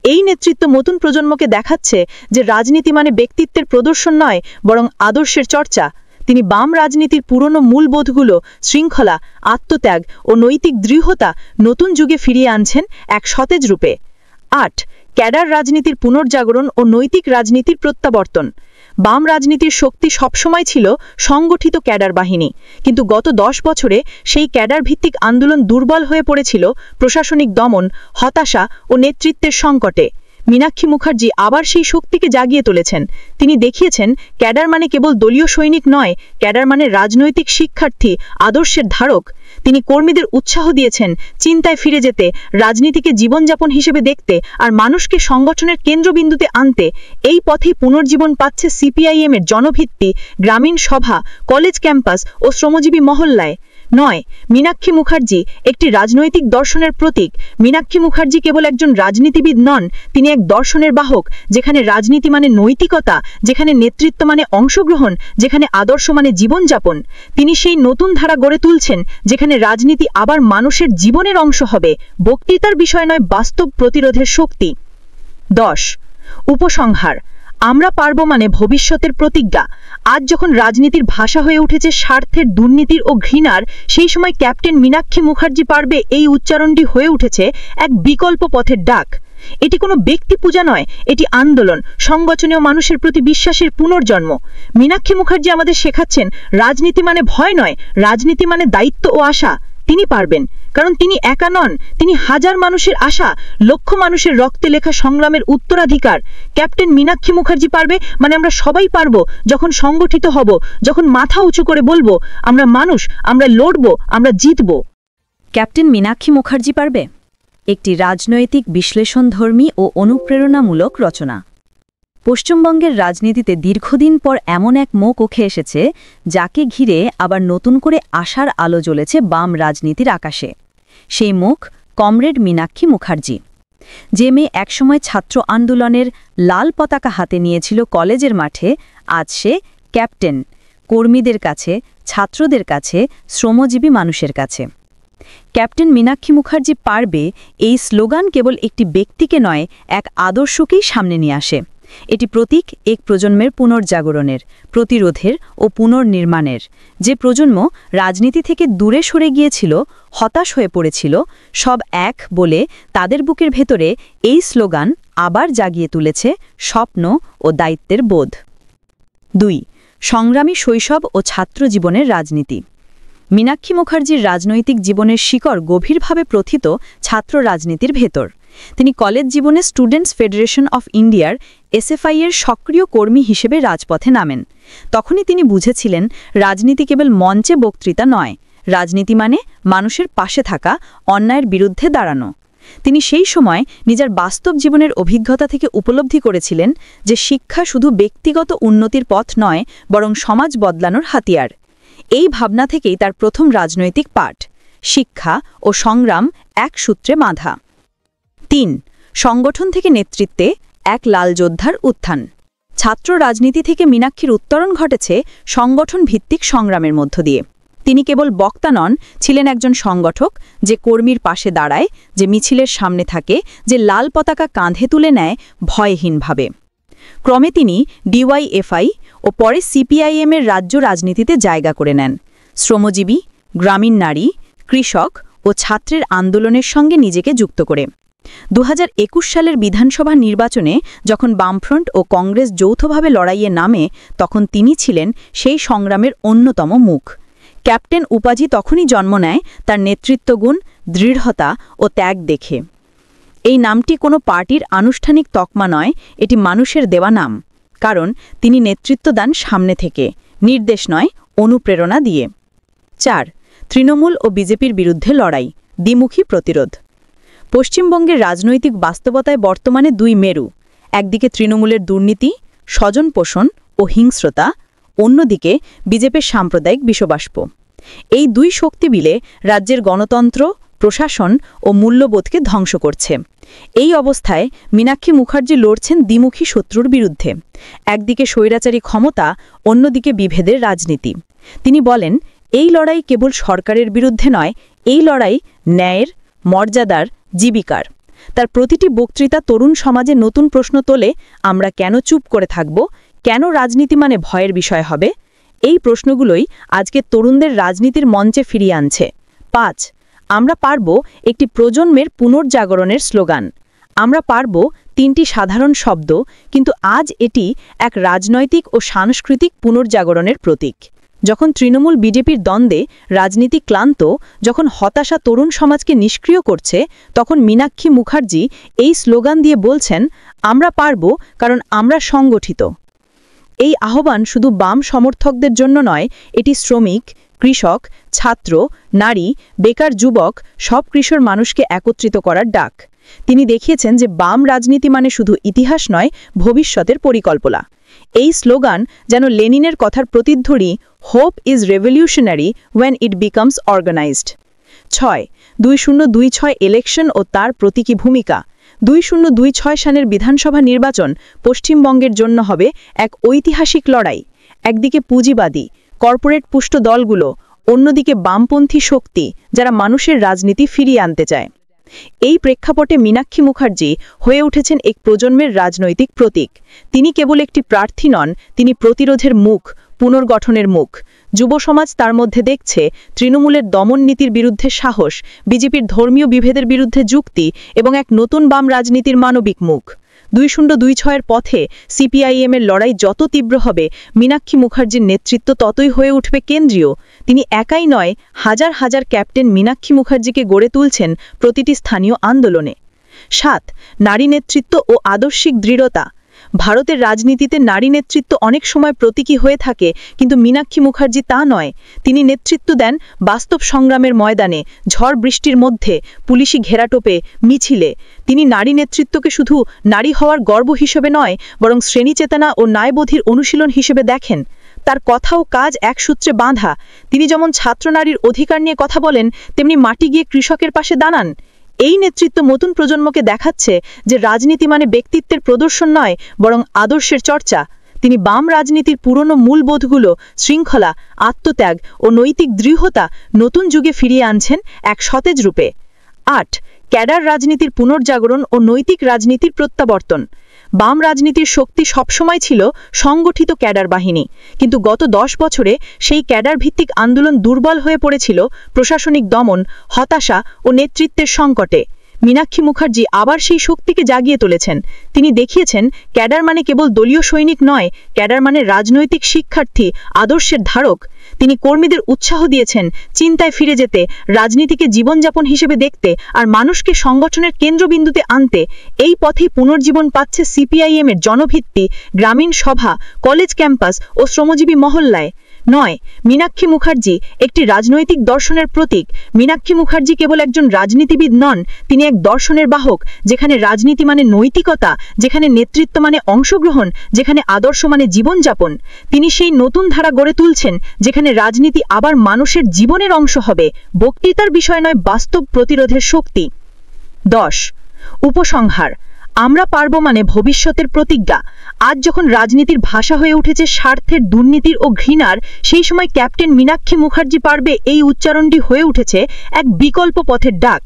এই নেতৃত্ব নতুন প্রজন্মকে দেখাচ্ছে যে রাজনীতি মানে ব্যক্তিত্বের প্রদর্শন নয়, বরং আদর্শের চর্চা। তিনি বাম রাজনীতির পুরনো মূলবোধগুলো, শৃঙ্খলা, আত্মত্যাগ ও নৈতিক দৃঢ়তা নতুন যুগে ফিরিয়ে আনছেন এক সতেজ রূপে। 8. ক্যাডার রাজনীতির পুনর্জাগরণ ও নৈতিক রাজনীতির প্রত্যাবর্তন। বাম রাজনীতির শক্তি সবসময় ছিল সংগঠিত ক্যাডার বাহিনী, কিন্তু গত 10 বছরে সেই ক্যাডার ভিত্তিক আন্দোলন দুর্বল হয়ে পড়েছিল প্রশাসনিক দমন, হতাশা ও নেতৃত্বের সংকটে। মীনাক্ষী মুখার্জি আবার সেই শক্তিকে জাগিয়ে তুলেছেন। তিনি দেখিয়েছেন ক্যাডার মানে কেবল দলীয় সৈনিক নয়, ক্যাডার মানে রাজনৈতিক শিক্ষার্থী, আদর্শের ধারক। তিনি কর্মীদের উৎসাহ দিয়েছেন চিন্তায় ফিরে যেতে, রাজনীতিকে জীবনযাপন হিসেবে দেখতে আর মানুষকে সংগঠনের কেন্দ্রবিন্দুতে আনতে। এই পথেই পুনর্জীবন পাচ্ছে সিপিআইএমের জনভিত্তি, গ্রামীণ সভা, কলেজ ক্যাম্পাস ও শ্রমজীবী মহল্লায়। 9. মীনাক্ষী মুখার্জি একটি রাজনৈতিক দর্শনের প্রতীক। মীনাক্ষী মুখার্জি কেবল একজন রাজনীতিবিদ নন, তিনি এক দর্শনের বাহক, যেখানে রাজনীতি মানে নৈতিকতা, যেখানে নেতৃত্ব মানে অংশগ্রহণ, যেখানে আদর্শ মানে জীবনযাপন। তিনি সেই নতুন ধারা গড়ে তুলছেন, যেখানে রাজনীতি আবার মানুষের জীবনের অংশ হবে, বক্তৃতার বিষয় নয়, বাস্তব প্রতিরোধের শক্তি। 10. উপসংহার। আমরা পারব মানে ভবিষ্যতের প্রতিজ্ঞা। আজ যখন রাজনীতির ভাষা হয়ে উঠেছে স্বার্থের, দুর্নীতির ও ঘৃণার, সেই সময় ক্যাপ্টেন মীনাক্ষী মুখার্জি পারবে এই উচ্চারণটি হয়ে উঠেছে এক বিকল্প পথের ডাক। এটি কোনো ব্যক্তি পূজা নয়, এটি আন্দোলন, সংগঠনীয় মানুষের প্রতি বিশ্বাসের পুনর্জন্ম। মীনাক্ষী মুখার্জি আমাদের শেখাচ্ছেন রাজনীতি মানে ভয় নয়, রাজনীতি মানে দায়িত্ব ও আশা। তিনি পারবেন, কারণ তিনি একা নন, তিনি হাজার মানুষের আশা, লক্ষ মানুষের রক্তে লেখা সংগ্রামের উত্তরাধিকার। ক্যাপ্টেন মীনাক্ষী মুখার্জি পারবে মানে আমরা সবাই পারব, যখন সংগঠিত হব, যখন মাথা উঁচু করে বলবো আমরা মানুষ, আমরা লড়ব, আমরা জিতব। ক্যাপ্টেন মীনাক্ষী মুখার্জি পারবে একটি রাজনৈতিক বিশ্লেষণধর্মী ও অনুপ্রেরণামূলক রচনা। পশ্চিমবঙ্গের রাজনীতিতে দীর্ঘদিন পর এমন এক মুখ উঠে এসেছে, যাকে ঘিরে আবার নতুন করে আশার আলো জ্বলেছে বাম রাজনীতির আকাশে। সেই মুখ কমরেড মীনাক্ষী মুখার্জি। যে মেয়ে একসময় ছাত্র আন্দোলনের লাল পতাকা হাতে নিয়েছিল কলেজের মাঠে, আজ সে ক্যাপ্টেন, কর্মীদের কাছে, ছাত্রদের কাছে, শ্রমজীবী মানুষের কাছে। ক্যাপ্টেন মীনাক্ষী মুখার্জি পারবে এই স্লোগান কেবল একটি ব্যক্তিকে নয়, এক আদর্শকেই সামনে নিয়ে আসে। এটি প্রতীক এক প্রজন্মের পুনর্জাগরণের, প্রতিরোধের ও পুনর্নির্মাণের। যে প্রজন্ম রাজনীতি থেকে দূরে সরে গিয়েছিল, হতাশ হয়ে পড়েছিল, সব এক বলে তাদের বুকের ভেতরে এই স্লোগান আবার জাগিয়ে তুলেছে স্বপ্ন ও দায়িত্বের বোধ। 2. সংগ্রামী শৈশব ও ছাত্র জীবনের রাজনীতি। মীনাক্ষী মুখার্জির রাজনৈতিক জীবনের শিকড় গভীরভাবে প্রথিত ছাত্র রাজনীতির ভেতর। তিনি কলেজ জীবনে স্টুডেন্টস ফেডারেশন অফ ইন্ডিয়ার এসএফআই এর সক্রিয় কর্মী হিসেবে রাজপথে নামেন। তখনই তিনি বুঝেছিলেন রাজনীতি কেবল মঞ্চে বক্তৃতা নয়, রাজনীতি মানে মানুষের পাশে থাকা, অন্যায়ের বিরুদ্ধে দাঁড়ানো। তিনি সেই সময় নিজের বাস্তব জীবনের অভিজ্ঞতা থেকে উপলব্ধি করেছিলেন যে শিক্ষা শুধু ব্যক্তিগত উন্নতির পথ নয়, বরং সমাজ বদলানোর হাতিয়ার। এই ভাবনা থেকেই তার প্রথম রাজনৈতিক পাঠ, শিক্ষা ও সংগ্রাম এক সূত্রে বাঁধা। 3. সংগঠন থেকে নেতৃত্বে এক লাল যোদ্ধার উত্থান। ছাত্র রাজনীতি থেকে মীনাক্ষীর উত্তরণ ঘটেছে সংগঠন ভিত্তিক সংগ্রামের মধ্য দিয়ে। তিনি কেবল বক্তা নন, ছিলেন একজন সংগঠক, যে কর্মীর পাশে দাঁড়ায়, যে মিছিলের সামনে থাকে, যে লাল পতাকা কাঁধে তুলে নেয় ভয়হীনভাবে। ক্রমে তিনি ডিওয়াইএফআই ও পরে সিপিআইএমের রাজ্য রাজনীতিতে জায়গা করে নেন। শ্রমজীবী, গ্রামীণ নারী, কৃষক ও ছাত্রের আন্দোলনের সঙ্গে নিজেকে যুক্ত করে 2021 সালের বিধানসভা নির্বাচনে যখন বামফ্রন্ট ও কংগ্রেস যৌথভাবে লড়াইয়ে নামে তখন তিনি ছিলেন সেই সংগ্রামের অন্যতম মুখ। ক্যাপ্টেন উপাধি তখনই জন্ম নেয় তার নেতৃত্বগুণ, দৃঢ়তা ও ত্যাগ দেখে। এই নামটি কোনো পার্টির আনুষ্ঠানিক তকমা নয়, এটি মানুষের দেওয়া নাম, কারণ তিনি নেতৃত্ব দেন সামনে থেকে, নির্দেশ নয়, অনুপ্রেরণা দিয়ে। 4. তৃণমূল ও বিজেপির বিরুদ্ধে লড়াই, দ্বিমুখী প্রতিরোধ। পশ্চিমবঙ্গের রাজনৈতিক বাস্তবতায় বর্তমানে দুই মেরু, একদিকে তৃণমূলের দুর্নীতি, স্বজনপোষণ ও হিংস্রতা, অন্যদিকে বিজেপির সাম্প্রদায়িক বিষবাষ্প। এই দুই শক্তি মিলে রাজ্যের গণতন্ত্র, প্রশাসন ও মূল্যবোধকে ধ্বংস করছে। এই অবস্থায় মীনাক্ষী মুখার্জি লড়ছেন দ্বিমুখী শত্রুর বিরুদ্ধে, একদিকে স্বৈরাচারী ক্ষমতা, অন্যদিকে বিভেদের রাজনীতি। তিনি বলেন, এই লড়াই কেবল সরকারের বিরুদ্ধে নয়, এই লড়াই ন্যায়ের, মর্যাদার, জীবিকার। তার প্রতিটি বক্তৃতা তরুণ সমাজে নতুন প্রশ্ন তোলে, আমরা কেন চুপ করে থাকব, কেন রাজনীতি মানে ভয়ের বিষয় হবে? এই প্রশ্নগুলোই আজকে তরুণদের রাজনীতির মঞ্চে ফিরিয়ে আনছে। 5. আমরা পারব একটি প্রজন্মের পুনর্জাগরণের স্লোগান। আমরা পারব 3টি সাধারণ শব্দ, কিন্তু আজ এটি এক রাজনৈতিক ও সাংস্কৃতিক পুনর্জাগরণের প্রতীক। যখন তৃণমূল বিজেপির দ্বন্দ্বে রাজনীতি ক্লান্ত, যখন হতাশা তরুণ সমাজকে নিষ্ক্রিয় করছে, তখন মীনাক্ষী মুখার্জি এই স্লোগান দিয়ে বলছেন, আমরা পারব কারণ আমরা সংগঠিত। এই আহ্বান শুধু বাম সমর্থকদের জন্য নয়, এটি শ্রমিক, কৃষক, ছাত্র, নারী, বেকার, যুবক সব কিশোর মানুষকে একত্রিত করার ডাক। তিনি দেখিয়েছেন যে বাম রাজনীতি মানে শুধু ইতিহাস নয়, ভবিষ্যতের পরিকল্পনা। এই স্লোগান যেন লেনিনের কথার প্রতিধ্বনি, hope is revolutionary when it becomes organised. 6. 2026 election ও তার প্রতীকী ভূমিকা। 2026 সালের বিধানসভা নির্বাচন পশ্চিমবঙ্গের জন্য হবে এক ঐতিহাসিক লড়াই। একদিকে পুঁজিবাদী, কর্পোরেট পুষ্ট দলগুলো, অন্যদিকে বামপন্থী শক্তি যারা মানুষের রাজনীতি ফিরিয়ে আনতে চায়। এই প্রেক্ষাপটে মীনাক্ষী মুখার্জি হয়ে উঠেছেন এক প্রজন্মের রাজনৈতিক প্রতীক। তিনি কেবল একটি প্রার্থী নন, তিনি প্রতিরোধের মুখ, পুনর্গঠনের মুখ। যুব সমাজ তার মধ্যে দেখছে তৃণমূলের দমন নীতির বিরুদ্ধে সাহস, বিজেপির ধর্মীয় বিভেদের বিরুদ্ধে যুক্তি এবং এক নতুন বাম রাজনীতির মানবিক মুখ। 2026 পথে সিপিআইএমের লড়াই যত তীব্র হবে, মীনাক্ষী মুখার্জির নেতৃত্ব ততই হয়ে উঠবে কেন্দ্রীয়। তিনি একাই নয়, হাজার হাজার ক্যাপ্টেন মীনাক্ষী মুখার্জিকে গড়ে তুলছেন প্রতিটি স্থানীয় আন্দোলনে। 7. নারী নেতৃত্ব ও আদর্শিক দৃঢ়তা। ভারতের রাজনীতিতে নারী নেতৃত্ব অনেক সময় প্রতীকী হয়ে থাকে, কিন্তু মীনাক্ষী মুখার্জি তা নয়। তিনি নেতৃত্ব দেন বাস্তব সংগ্রামের ময়দানে, ঝড় বৃষ্টির মধ্যে, পুলিশি ঘেরাটোপে, মিছিলে। তিনি নারী নেতৃত্বকে শুধু নারী হওয়ার গর্ব হিসেবে নয়, বরং শ্রেণীচেতনা ও ন্যায়বোধির অনুশীলন হিসেবে দেখেন। তার কথা ও কাজ এক সূত্রে বাঁধা। তিনি যেমন ছাত্রনারীর অধিকার নিয়ে কথা বলেন, তেমনি মাটি গিয়ে কৃষকের পাশে দাঁড়ান। এই নেতৃত্ব নতুন প্রজন্মকে দেখাচ্ছে যে রাজনীতি মানে ব্যক্তিত্বের প্রদর্শন নয়, বরং আদর্শের চর্চা। তিনি বাম রাজনীতির পুরনো মূলবোধগুলো, শৃঙ্খলা, আত্মত্যাগ ও নৈতিক দৃঢ়তা নতুন যুগে ফিরিয়ে আনছেন এক সতেজ রূপে। 8. ক্যাডার রাজনীতির পুনর্জাগরণ ও নৈতিক রাজনীতির প্রত্যাবর্তন। বাম রাজনীতির শক্তি সবসময় ছিল সংগঠিত ক্যাডার বাহিনী, কিন্তু গত 10 বছরে সেই ক্যাডার ভিত্তিক আন্দোলন দুর্বল হয়ে পড়েছিল প্রশাসনিক দমন, হতাশা ও নেতৃত্বের সংকটে। মীনাক্ষী মুখার্জি আবার সেই শক্তিকে জাগিয়ে তুলেছেন। তিনি দেখিয়েছেন ক্যাডার মানে কেবল দলীয় সৈনিক নয়, ক্যাডার মানে রাজনৈতিক শিক্ষার্থী, আদর্শের ধারক। তিনি কর্মীদের উৎসাহ দিয়েছেন চিন্তায় ফিরে যেতে, রাজনীতিকে জীবনযাপন হিসেবে দেখতে আর মানুষকে সংগঠনের কেন্দ্রবিন্দুতে আনতে। এই পথেই পুনর্জীবন পাচ্ছে সিপিআইএমের জনভিত্তি, গ্রামীণ সভা, কলেজ ক্যাম্পাস ও শ্রমজীবী মহল্লায়। 9. মীনাক্ষী মুখার্জি একটি রাজনৈতিক দর্শনের প্রতীক। মীনাক্ষী মুখার্জি কেবল একজন রাজনীতিবিদ নন, তিনি এক দর্শনের বাহক, যেখানে রাজনীতি মানে নৈতিকতা, যেখানে নেতৃত্ব মানে অংশগ্রহণ, যেখানে আদর্শ মানে জীবনযাপন। তিনি সেই নতুন ধারা গড়ে তুলছেন, যেখানে রাজনীতি আবার মানুষের জীবনের অংশ হবে, বক্তৃতার বিষয় নয়, বাস্তব প্রতিরোধের শক্তি। 10. উপসংহার। আমরা পারব মানে ভবিষ্যতের প্রতিজ্ঞা। আজ যখন রাজনীতির ভাষা হয়ে উঠেছে স্বার্থের, দুর্নীতির ও ঘৃণার, সেই সময় ক্যাপ্টেন মীনাক্ষী মুখার্জি পারবে এই উচ্চারণটি হয়ে উঠেছে এক বিকল্প পথের ডাক।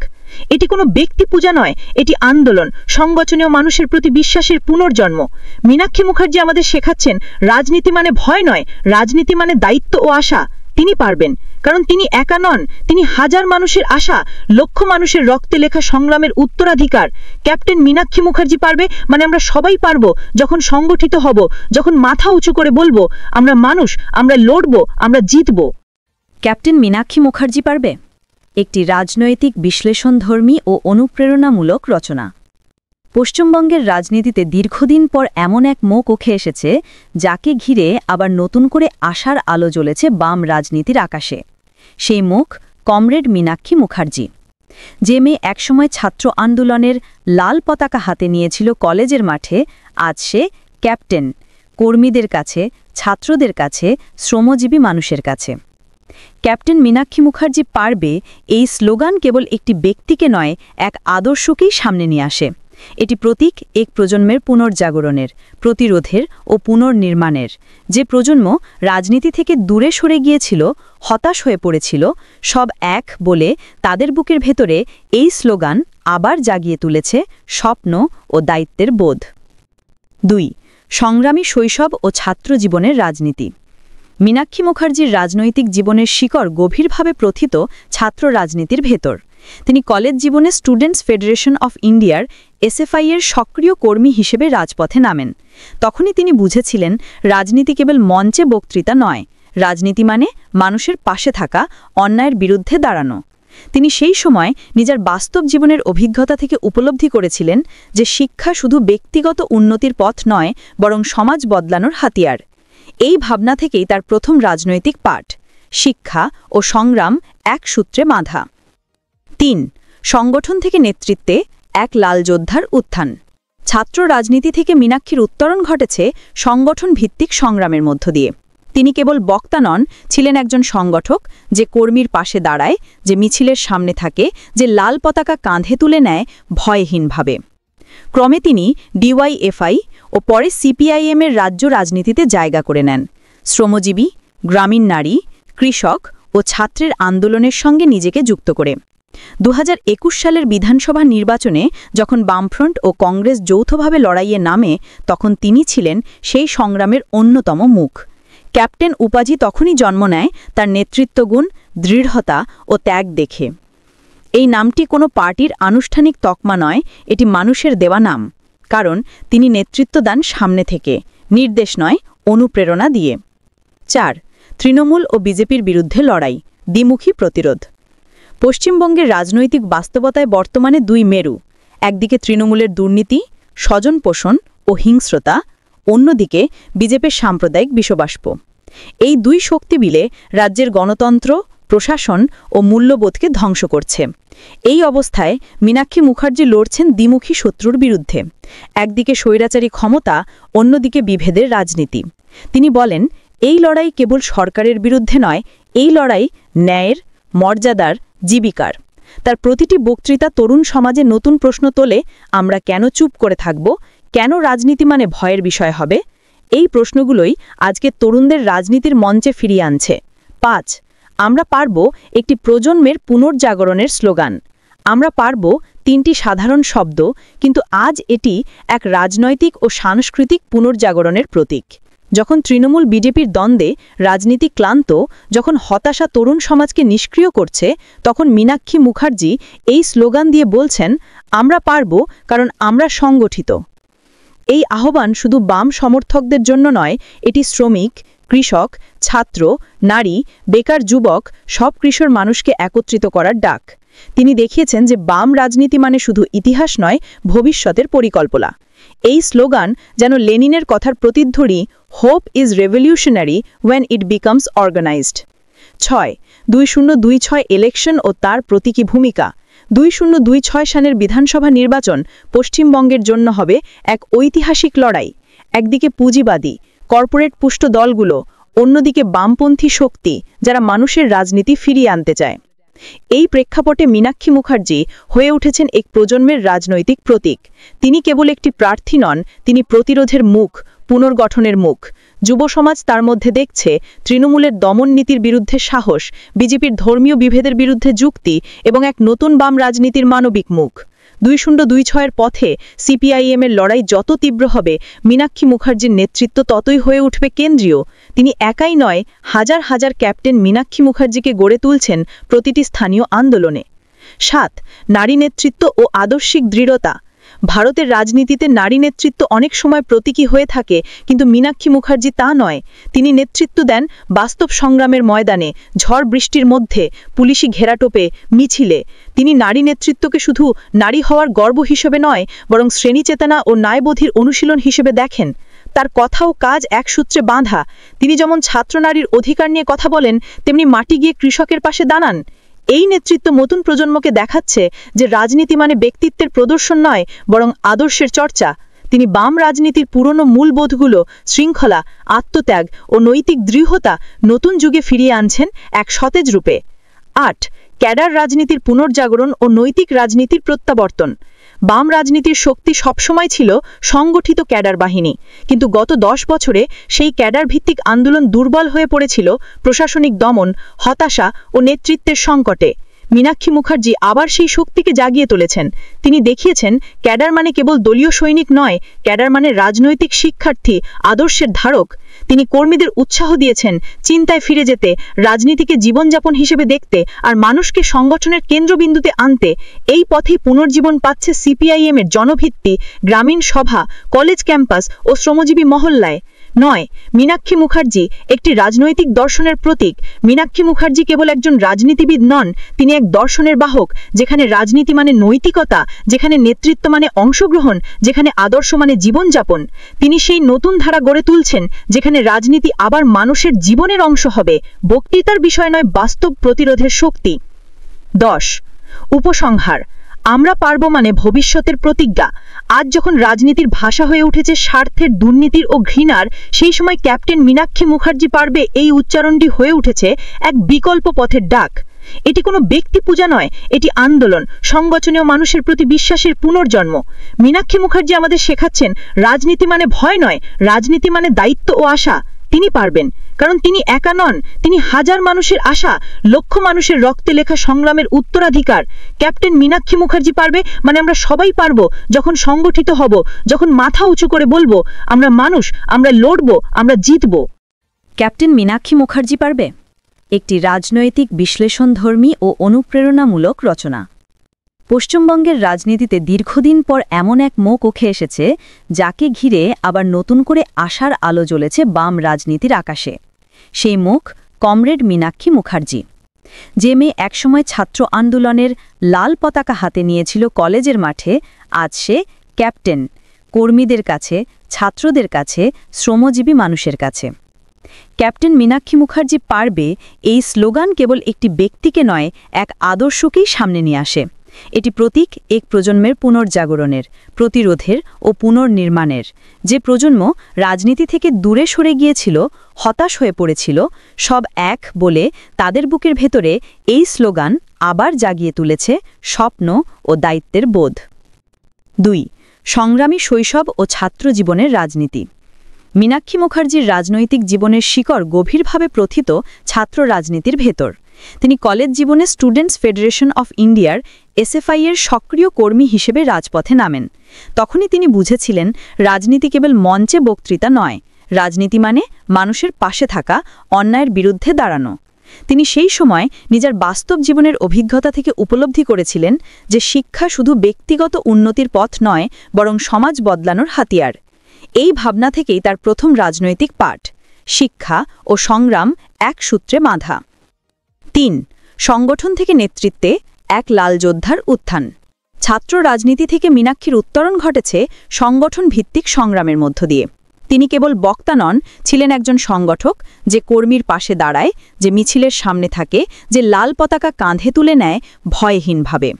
এটি কোনো ব্যক্তি পূজা নয়, এটি আন্দোলন, সংগঠনীয় মানুষের প্রতি বিশ্বাসের পুনর্জন্ম। মীনাক্ষী মুখার্জি আমাদের শেখাচ্ছেন রাজনীতি মানে ভয় নয়, রাজনীতি মানে দায়িত্ব ও আশা। তিনি পারবেন, কারণ তিনি একা নন, তিনি হাজার মানুষের আশা, লক্ষ মানুষের রক্তে লেখা সংগ্রামের উত্তরাধিকার। ক্যাপ্টেন মীনাক্ষী মুখার্জি পারবে, মানে আমরা সবাই পারবো, যখন সংগঠিত হব, যখন মাথা উঁচু করে বলবো, আমরা মানুষ, আমরা লড়বো, আমরা জিতবো। ক্যাপ্টেন মীনাক্ষী মুখার্জি পারবে একটি রাজনৈতিক বিশ্লেষণধর্মী ও অনুপ্রেরণামূলক রচনা। পশ্চিমবঙ্গের রাজনীতিতে দীর্ঘদিন পর এমন এক মুখ উঠে এসেছে, যাকে ঘিরে আবার নতুন করে আশার আলো জ্বলেছে বাম রাজনীতির আকাশে। সেই মুখ কমরেড মীনাক্ষী মুখার্জি, যে মেয়ে একসময় ছাত্র আন্দোলনের লাল পতাকা হাতে নিয়েছিল কলেজের মাঠে, আজ সে ক্যাপ্টেন, কর্মীদের কাছে, ছাত্রদের কাছে, শ্রমজীবী মানুষের কাছে। ক্যাপ্টেন মীনাক্ষী মুখার্জি পারবে এই স্লোগান কেবল একটি ব্যক্তিকে নয়, এক আদর্শকেই সামনে নিয়ে আসে। এটি প্রতীক এক প্রজন্মের পুনর্জাগরণের, প্রতিরোধের ও পুনর্নির্মাণের। যে প্রজন্ম রাজনীতি থেকে দূরে সরে গিয়েছিল, হতাশ হয়ে পড়েছিল, সব এক বলে তাদের বুকের ভেতরে এই স্লোগান আবার জাগিয়ে তুলেছে স্বপ্ন ও দায়িত্বের বোধ। 2. সংগ্রামী শৈশব ও ছাত্র জীবনের রাজনীতি। মীনাক্ষী মুখার্জির রাজনৈতিক জীবনের শিকড় গভীরভাবে প্রথিত ছাত্র রাজনীতির ভেতর। তিনি কলেজ জীবনে স্টুডেন্টস ফেডারেশন অফ ইন্ডিয়ার এসএফআই এর সক্রিয় কর্মী হিসেবে রাজপথে নামেন। তখনই তিনি বুঝেছিলেন, রাজনীতি কেবল মঞ্চে বক্তৃতা নয়, রাজনীতি মানে মানুষের পাশে থাকা, অন্যায়ের বিরুদ্ধে দাঁড়ানো। তিনি সেই সময় নিজের বাস্তব জীবনের অভিজ্ঞতা থেকে উপলব্ধি করেছিলেন যে শিক্ষা শুধু ব্যক্তিগত উন্নতির পথ নয়, বরং সমাজ বদলানোর হাতিয়ার। এই ভাবনা থেকেই তার প্রথম রাজনৈতিক পাঠ, শিক্ষা ও সংগ্রাম এক সূত্রে বাঁধা। 3. সংগঠন থেকে নেতৃত্বে এক লাল যোদ্ধার উত্থান। ছাত্র রাজনীতি থেকে মীনাক্ষীর উত্তরণ ঘটেছে সংগঠন ভিত্তিক সংগ্রামের মধ্য দিয়ে। তিনি কেবল বক্তা নন, ছিলেন একজন সংগঠক, যে কর্মীর পাশে দাঁড়ায়, যে মিছিলের সামনে থাকে, যে লাল পতাকা কাঁধে তুলে নেয় ভয়হীনভাবে। ক্রমে তিনি ডিওয়াইএফআই ও পরে সিপিআইএমের রাজ্য রাজনীতিতে জায়গা করে নেন। শ্রমজীবী, গ্রামীণ নারী, কৃষক ও ছাত্রের আন্দোলনের সঙ্গে নিজেকে যুক্ত করে 2021 সালের বিধানসভা নির্বাচনে যখন বামফ্রন্ট ও কংগ্রেস যৌথভাবে লড়াইয়ে নামে, তখন তিনি ছিলেন সেই সংগ্রামের অন্যতম মুখ। ক্যাপ্টেন উপাধি তখনই জন্ম নেয় তার নেতৃত্বগুণ, দৃঢ়তা ও ত্যাগ দেখে। এই নামটি কোনো পার্টির আনুষ্ঠানিক তকমা নয়, এটি মানুষের দেওয়া নাম, কারণ তিনি নেতৃত্ব দেন সামনে থেকে, নির্দেশ নয়, অনুপ্রেরণা দিয়ে। 4. তৃণমূল ও বিজেপির বিরুদ্ধে লড়াই, দ্বিমুখী প্রতিরোধ। পশ্চিমবঙ্গের রাজনৈতিক বাস্তবতায় বর্তমানে 2 মেরু, একদিকে তৃণমূলের দুর্নীতি, স্বজনপোষণ ও হিংস্রতা, অন্যদিকে বিজেপির সাম্প্রদায়িক বিষবাষ্প। এই 2 শক্তি মিলে রাজ্যের গণতন্ত্র, প্রশাসন ও মূল্যবোধকে ধ্বংস করছে। এই অবস্থায় মীনাক্ষী মুখার্জি লড়ছেন দ্বিমুখী শত্রুর বিরুদ্ধে, একদিকে স্বৈরাচারী ক্ষমতা, অন্যদিকে বিভেদের রাজনীতি। তিনি বলেন, এই লড়াই কেবল সরকারের বিরুদ্ধে নয়, এই লড়াই ন্যায়ের, মর্যাদার, জীবিকার। তার প্রতিটি বক্তৃতা তরুণ সমাজে নতুন প্রশ্ন তোলে, আমরা কেন চুপ করে থাকব, কেন রাজনীতি মানে ভয়ের বিষয় হবে? এই প্রশ্নগুলোই আজকে তরুণদের রাজনীতির মঞ্চে ফিরিয়ে আনছে। 5. আমরা পারব একটি প্রজন্মের পুনর্জাগরণের স্লোগান। আমরা পারব 3টি সাধারণ শব্দ, কিন্তু আজ এটি এক রাজনৈতিক ও সাংস্কৃতিক পুনর্জাগরণের প্রতীক। যখন তৃণমূল বিজেপির দ্বন্দ্বে রাজনীতি ক্লান্ত, যখন হতাশা তরুণ সমাজকে নিষ্ক্রিয় করছে, তখন মীনাক্ষী মুখার্জি এই স্লোগান দিয়ে বলছেন, আমরা পারব কারণ আমরা সংগঠিত। এই আহ্বান শুধু বাম সমর্থকদের জন্য নয়, এটি শ্রমিক, কৃষক, ছাত্র, নারী, বেকার যুবক, সব কৃষক মানুষকে একত্রিত করার ডাক। তিনি দেখিয়েছেন যে বাম রাজনীতি মানে শুধু ইতিহাস নয়, ভবিষ্যতের পরিকল্পনা। এই স্লোগান যেন লেনিনের কথার প্রতিধ্বনি, hope is revolutionary when it becomes organised. 6. 2026 election ও তার প্রতীকী ভূমিকা। 2026 সালের বিধানসভা নির্বাচন পশ্চিমবঙ্গের জন্য হবে এক ঐতিহাসিক লড়াই। একদিকে পুঁজিবাদী, কর্পোরেট পুষ্ট দলগুলো, অন্যদিকে বামপন্থী শক্তি, যারা মানুষের রাজনীতি ফিরিয়ে আনতে চায়। এই প্রেক্ষাপটে মীনাক্ষী মুখার্জি হয়ে উঠেছেন এক প্রজন্মের রাজনৈতিক প্রতীক। তিনি কেবল একটি প্রার্থী নন, তিনি প্রতিরোধের মুখ, পুনর্গঠনের মুখ। যুব সমাজ তার মধ্যে দেখছে তৃণমূলের দমন নীতির বিরুদ্ধে সাহস, বিজেপির ধর্মীয় বিভেদের বিরুদ্ধে যুক্তি এবং এক নতুন বাম রাজনীতির মানবিক মুখ। 2026-এর পথে সিপিআইএমের লড়াই যত তীব্র হবে, মীনাক্ষী মুখার্জির নেতৃত্ব ততই হয়ে উঠবে কেন্দ্রীয়। তিনি একাই নয়, হাজার হাজার ক্যাপ্টেন মীনাক্ষী মুখার্জিকে গড়ে তুলছেন প্রতিটি স্থানীয় আন্দোলনে। 7. নারী নেতৃত্ব ও আদর্শিক দৃঢ়তা। ভারতের রাজনীতিতে নারী নেতৃত্ব অনেক সময় প্রতীকী হয়ে থাকে, কিন্তু মীনাক্ষী মুখার্জি তা নয়। তিনি নেতৃত্ব দেন বাস্তব সংগ্রামের ময়দানে, ঝড় বৃষ্টির মধ্যে, পুলিশি ঘেরাটোপে, মিছিলে। তিনি নারী নেতৃত্বকে শুধু নারী হওয়ার গর্ব হিসেবে নয়, বরং শ্রেণীচেতনা ও ন্যায়বোধের অনুশীলন হিসেবে দেখেন। তার কথা ও কাজ এক সূত্রে বাঁধা। তিনি যেমন ছাত্রনারীর অধিকার নিয়ে কথা বলেন, তেমনি মাটি গিয়ে কৃষকের পাশে দাঁড়ান। এই নেতৃত্ব নতুন প্রজন্মকে দেখাচ্ছে যে রাজনীতি মানে ব্যক্তিত্বের প্রদর্শন নয়, বরং আদর্শের চর্চা। তিনি বাম রাজনীতির পুরনো মূলবোধগুলো, শৃঙ্খলা, আত্মত্যাগ ও নৈতিক দৃঢ়তা নতুন যুগে ফিরিয়ে আনছেন এক সতেজ রূপে। 8. ক্যাডার রাজনীতির পুনর্জাগরণ ও নৈতিক রাজনীতির প্রত্যাবর্তন। বাম রাজনীতির শক্তি সবসময় ছিল সংগঠিত ক্যাডার বাহিনী, কিন্তু গত 10 বছরে সেই ক্যাডার ভিত্তিক আন্দোলন দুর্বল হয়ে পড়েছিল প্রশাসনিক দমন, হতাশা ও নেতৃত্বের সংকটে। মীনাক্ষী মুখার্জি আবার সেই শক্তিকে জাগিয়ে তুলেছেন। তিনি দেখিয়েছেন ক্যাডার মানে কেবল দলীয় সৈনিক নয়, ক্যাডার মানে রাজনৈতিক শিক্ষার্থী, আদর্শের ধারক। তিনি কর্মীদের উৎসাহ দিয়েছেন চিন্তায় ফিরে যেতে, রাজনীতিকে জীবনযাপন হিসেবে দেখতে আর মানুষকে সংগঠনের কেন্দ্রবিন্দুতে আনতে। এই পথেই পুনর্জীবন পাচ্ছে সিপিআইএমের জনভিত্তি, গ্রামীণ সভা, কলেজ ক্যাম্পাস ও শ্রমজীবী মহল্লায়। 9. মীনাক্ষী মুখার্জি একটি রাজনৈতিক দর্শনের প্রতীক। মীনাক্ষী মুখার্জি কেবল একজন রাজনীতিবিদ নন, তিনি এক দর্শনের বাহক, যেখানে রাজনীতি মানে নৈতিকতা, যেখানে নেতৃত্ব মানে অংশগ্রহণ, যেখানে আদর্শ মানে জীবনযাপন। তিনি সেই নতুন ধারা গড়ে তুলছেন, যেখানে রাজনীতি আবার মানুষের জীবনের অংশ হবে, বক্তৃতার বিষয় নয়, বাস্তব প্রতিরোধের শক্তি। 10. উপসংহার। আমরা পারব মানে ভবিষ্যতের প্রতিজ্ঞা। আজ যখন রাজনীতির ভাষা হয়ে উঠেছে স্বার্থের, দুর্নীতির ও ঘৃণার, সেই সময় ক্যাপ্টেন মীনাক্ষী মুখার্জি পারবে এই উচ্চারণটি হয়ে উঠেছে এক বিকল্প পথের ডাক। এটি কোনো ব্যক্তি পূজা নয়, এটি আন্দোলন, সংগঠনীয় মানুষের প্রতি বিশ্বাসের পুনর্জন্ম। মীনাক্ষী মুখার্জি আমাদের শেখাচ্ছেন রাজনীতি মানে ভয় নয়, রাজনীতি মানে দায়িত্ব ও আশা। তিনি পারবেন, কারণ তিনি একা নন, তিনি হাজার মানুষের আশা, লক্ষ মানুষের রক্তে লেখা সংগ্রামের উত্তরাধিকার। ক্যাপ্টেন মীনাক্ষী মুখার্জি পারবে মানে আমরা সবাই পারব, যখন সংগঠিত হব, যখন মাথা উঁচু করে বলবো আমরা মানুষ, আমরা লড়ব, আমরা জিতব। ক্যাপ্টেন মীনাক্ষী মুখার্জি পারবে একটি রাজনৈতিক বিশ্লেষণধর্মী ও অনুপ্রেরণামূলক রচনা। পশ্চিমবঙ্গের রাজনীতিতে দীর্ঘদিন পর এমন এক মুখ উঠে এসেছে, যাকে ঘিরে আবার নতুন করে আশার আলো জ্বলেছে বাম রাজনীতির আকাশে। সেই মুখ কমরেড মীনাক্ষী মুখার্জি। যে মেয়ে একসময় ছাত্র আন্দোলনের লাল পতাকা হাতে নিয়েছিল কলেজের মাঠে, আজ সে ক্যাপ্টেন, কর্মীদের কাছে, ছাত্রদের কাছে, শ্রমজীবী মানুষের কাছে। ক্যাপ্টেন মীনাক্ষী মুখার্জি পারবে এই স্লোগান কেবল একটি ব্যক্তিকে নয়, এক আদর্শকেই সামনে নিয়ে আসে। এটি প্রতীক এক প্রজন্মের পুনর্জাগরণের, প্রতিরোধের ও পুনর্নির্মাণের। যে প্রজন্ম রাজনীতি থেকে দূরে সরে গিয়েছিল, হতাশ হয়ে পড়েছিল, সব এক বলে তাদের বুকের ভেতরে এই স্লোগান আবার জাগিয়ে তুলেছে স্বপ্ন ও দায়িত্বের বোধ। 2. সংগ্রামী শৈশব ও ছাত্র জীবনের রাজনীতি। মীনাক্ষী মুখার্জির রাজনৈতিক জীবনের শিকড় গভীরভাবে প্রথিত ছাত্র রাজনীতির ভেতর। তিনি কলেজ জীবনে স্টুডেন্টস ফেডারেশন অফ ইন্ডিয়ার এসএফআই এর সক্রিয় কর্মী হিসেবে রাজপথে নামেন। তখনই তিনি বুঝেছিলেন রাজনীতি কেবল মঞ্চে বক্তৃতা নয়, রাজনীতি মানে মানুষের পাশে থাকা, অন্যায়ের বিরুদ্ধে দাঁড়ানো। তিনি সেই সময় নিজের বাস্তব জীবনের অভিজ্ঞতা থেকে উপলব্ধি করেছিলেন যে শিক্ষা শুধু ব্যক্তিগত উন্নতির পথ নয়, বরং সমাজ বদলানোর হাতিয়ার। এই ভাবনা থেকেই তার প্রথম রাজনৈতিক পাঠ, শিক্ষা ও সংগ্রাম এক সূত্রে বাঁধা। 3. সংগঠন থেকে নেতৃত্বে এক লাল যোদ্ধার উত্থান। ছাত্র রাজনীতি থেকে মীনাক্ষীর উত্তরণ ঘটেছে সংগঠন ভিত্তিক সংগ্রামের মধ্য দিয়ে। তিনি কেবল বক্তা নন, ছিলেন একজন সংগঠক, যে কর্মীর পাশে দাঁড়ায়, যে মিছিলের সামনে থাকে, যে লাল পতাকা কাঁধে তুলে নেয় ভয়হীনভাবে।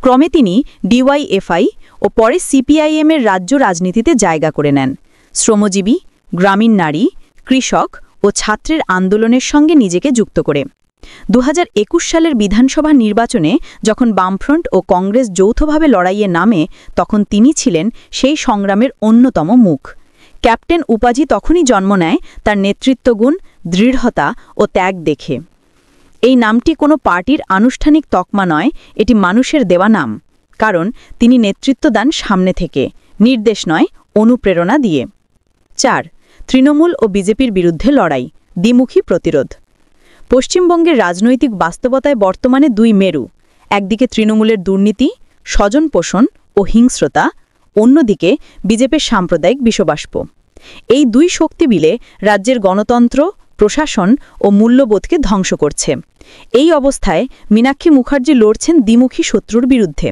ক্রমে তিনি ডিওয়াইএফআই ও পরে সিপিআইএমের রাজ্য রাজনীতিতে জায়গা করে নেন। শ্রমজীবী, গ্রামীণ নারী, কৃষক ও ছাত্রের আন্দোলনের সঙ্গে নিজেকে যুক্ত করে 2021 সালের বিধানসভা নির্বাচনে যখন বামফ্রন্ট ও কংগ্রেস যৌথভাবে লড়াইয়ে নামে, তখন তিনি ছিলেন সেই সংগ্রামের অন্যতম মুখ। ক্যাপ্টেন উপাধি তখনই জন্ম নেয় তার নেতৃত্বগুণ, দৃঢ়তা ও ত্যাগ দেখে। এই নামটি কোনো পার্টির আনুষ্ঠানিক তকমা নয়, এটি মানুষের দেওয়া নাম। কারণ তিনি নেতৃত্ব দেন সামনে থেকে, নির্দেশ নয়, অনুপ্রেরণা দিয়ে। 4. তৃণমূল ও বিজেপির বিরুদ্ধে লড়াই, দ্বিমুখী প্রতিরোধ। পশ্চিমবঙ্গের রাজনৈতিক বাস্তবতায় বর্তমানে দুই মেরু, একদিকে তৃণমূলের দুর্নীতি, স্বজনপোষণ ও হিংস্রতা, অন্যদিকে বিজেপির সাম্প্রদায়িক বিষবাষ্প। এই দুই শক্তি মিলে রাজ্যের গণতন্ত্র, প্রশাসন ও মূল্যবোধকে ধ্বংস করছে। এই অবস্থায় মীনাক্ষী মুখার্জি লড়ছেন দ্বিমুখী শত্রুর বিরুদ্ধে,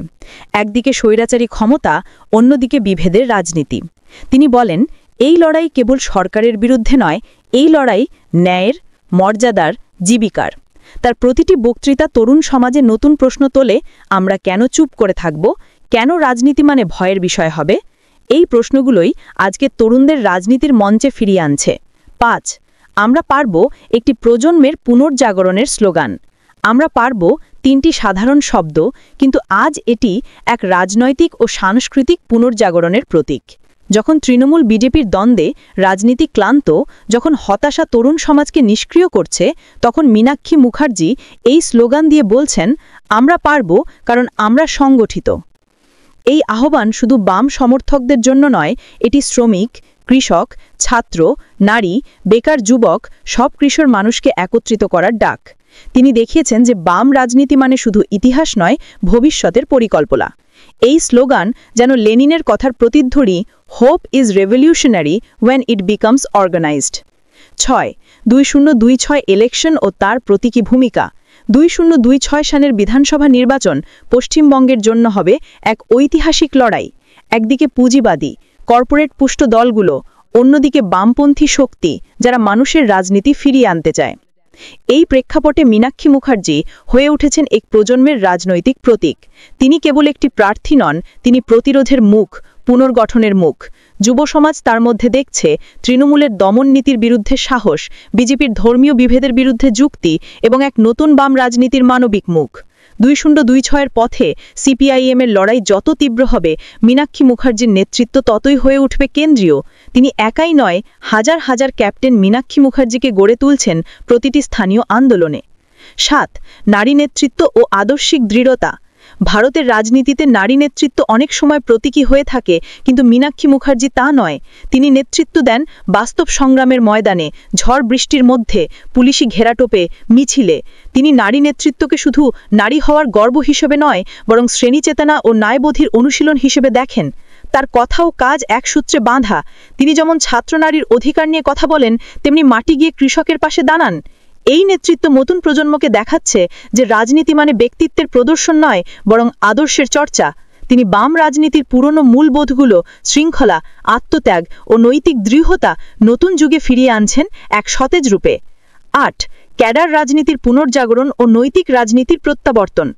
একদিকে স্বৈরাচারী ক্ষমতা, অন্যদিকে বিভেদের রাজনীতি। তিনি বলেন, এই লড়াই কেবল সরকারের বিরুদ্ধে নয়, এই লড়াই ন্যায়ের, মর্যাদার, জীবিকার। তার প্রতিটি বক্তৃতা তরুণ সমাজে নতুন প্রশ্ন তোলে, আমরা কেন চুপ করে থাকব, কেন রাজনীতি মানে ভয়ের বিষয় হবে? এই প্রশ্নগুলোই আজকে তরুণদের রাজনীতির মঞ্চে ফিরিয়ে আনছে। 5. আমরা পারব একটি প্রজন্মের পুনর্জাগরণের স্লোগান। আমরা পারব 3টি সাধারণ শব্দ, কিন্তু আজ এটি এক রাজনৈতিক ও সাংস্কৃতিক পুনর্জাগরণের প্রতীক। যখন তৃণমূল বিজেপির দ্বন্দ্বে রাজনীতি ক্লান্ত, যখন হতাশা তরুণ সমাজকে নিষ্ক্রিয় করছে, তখন মীনাক্ষী মুখার্জি এই স্লোগান দিয়ে বলছেন, আমরা পারব কারণ আমরা সংগঠিত। এই আহ্বান শুধু বাম সমর্থকদের জন্য নয়, এটি শ্রমিক, কৃষক, ছাত্র, নারী, বেকার যুবক, সব কিশোর মানুষকে একত্রিত করার ডাক। তিনি দেখিয়েছেন যে বাম রাজনীতি মানে শুধু ইতিহাস নয়, ভবিষ্যতের পরিকল্পনা। এই স্লোগান যেন লেনিনের কথার প্রতিধ্বনি, hope is revolutionary when it becomes organised. 6. 2026 election ও তার প্রতীকী ভূমিকা। 2026 সালের বিধানসভা নির্বাচন পশ্চিমবঙ্গের জন্য হবে এক ঐতিহাসিক লড়াই। একদিকে পুঁজিবাদী, কর্পোরেট পুষ্ট দলগুলো, অন্যদিকে বামপন্থী শক্তি, যারা মানুষের রাজনীতি ফিরিয়ে আনতে চায়। এই প্রেক্ষাপটে মীনাক্ষী মুখার্জি হয়ে উঠেছেন এক প্রজন্মের রাজনৈতিক প্রতীক। তিনি কেবল একটি প্রার্থী নন, তিনি প্রতিরোধের মুখ, পুনর্গঠনের মুখ। যুব সমাজ তার মধ্যে দেখছে তৃণমূলের দমন নীতির বিরুদ্ধে সাহস, বিজেপির ধর্মীয় বিভেদের বিরুদ্ধে যুক্তি এবং এক নতুন বাম রাজনীতির মানবিক মুখ। 2026-এর পথে সিপিআইএমের লড়াই যত তীব্র হবে, মীনাক্ষী মুখার্জির নেতৃত্ব ততই হয়ে উঠবে কেন্দ্রীয়। তিনি একাই নয়, হাজার হাজার ক্যাপ্টেন মীনাক্ষী মুখার্জিকে গড়ে তুলছেন প্রতিটি স্থানীয় আন্দোলনে। 7. নারী নেতৃত্ব ও আদর্শিক দৃঢ়তা। ভারতের রাজনীতিতে নারী নেতৃত্ব অনেক সময় প্রতীকী হয়ে থাকে, কিন্তু মীনাক্ষী মুখার্জি তা নয়। তিনি নেতৃত্ব দেন বাস্তব সংগ্রামের ময়দানে, ঝড় বৃষ্টির মধ্যে, পুলিশি ঘেরাটোপে, মিছিলে। তিনি নারী নেতৃত্বকে শুধু নারী হওয়ার গর্ব হিসেবে নয়, বরং শ্রেণীচেতনা ও ন্যায়বোধের অনুশীলন হিসেবে দেখেন। তার কথা ও কাজ এক সূত্রে বাঁধা। তিনি যেমন ছাত্রনারীর অধিকার নিয়ে কথা বলেন, তেমনি মাটি গিয়ে কৃষকের পাশে দাঁড়ান। এই নেতৃত্ব নতুন প্রজন্মকে দেখাচ্ছে যে রাজনীতি মানে ব্যক্তিত্বের প্রদর্শন নয়, বরং আদর্শের চর্চা। তিনি বাম রাজনীতির পুরনো মূলবোধগুলো, শৃঙ্খলা, আত্মত্যাগ ও নৈতিক দৃঢ়তা নতুন যুগে ফিরিয়ে আনছেন এক সতেজ রূপে। 8. ক্যাডার রাজনীতির পুনর্জাগরণ ও নৈতিক রাজনীতির প্রত্যাবর্তন।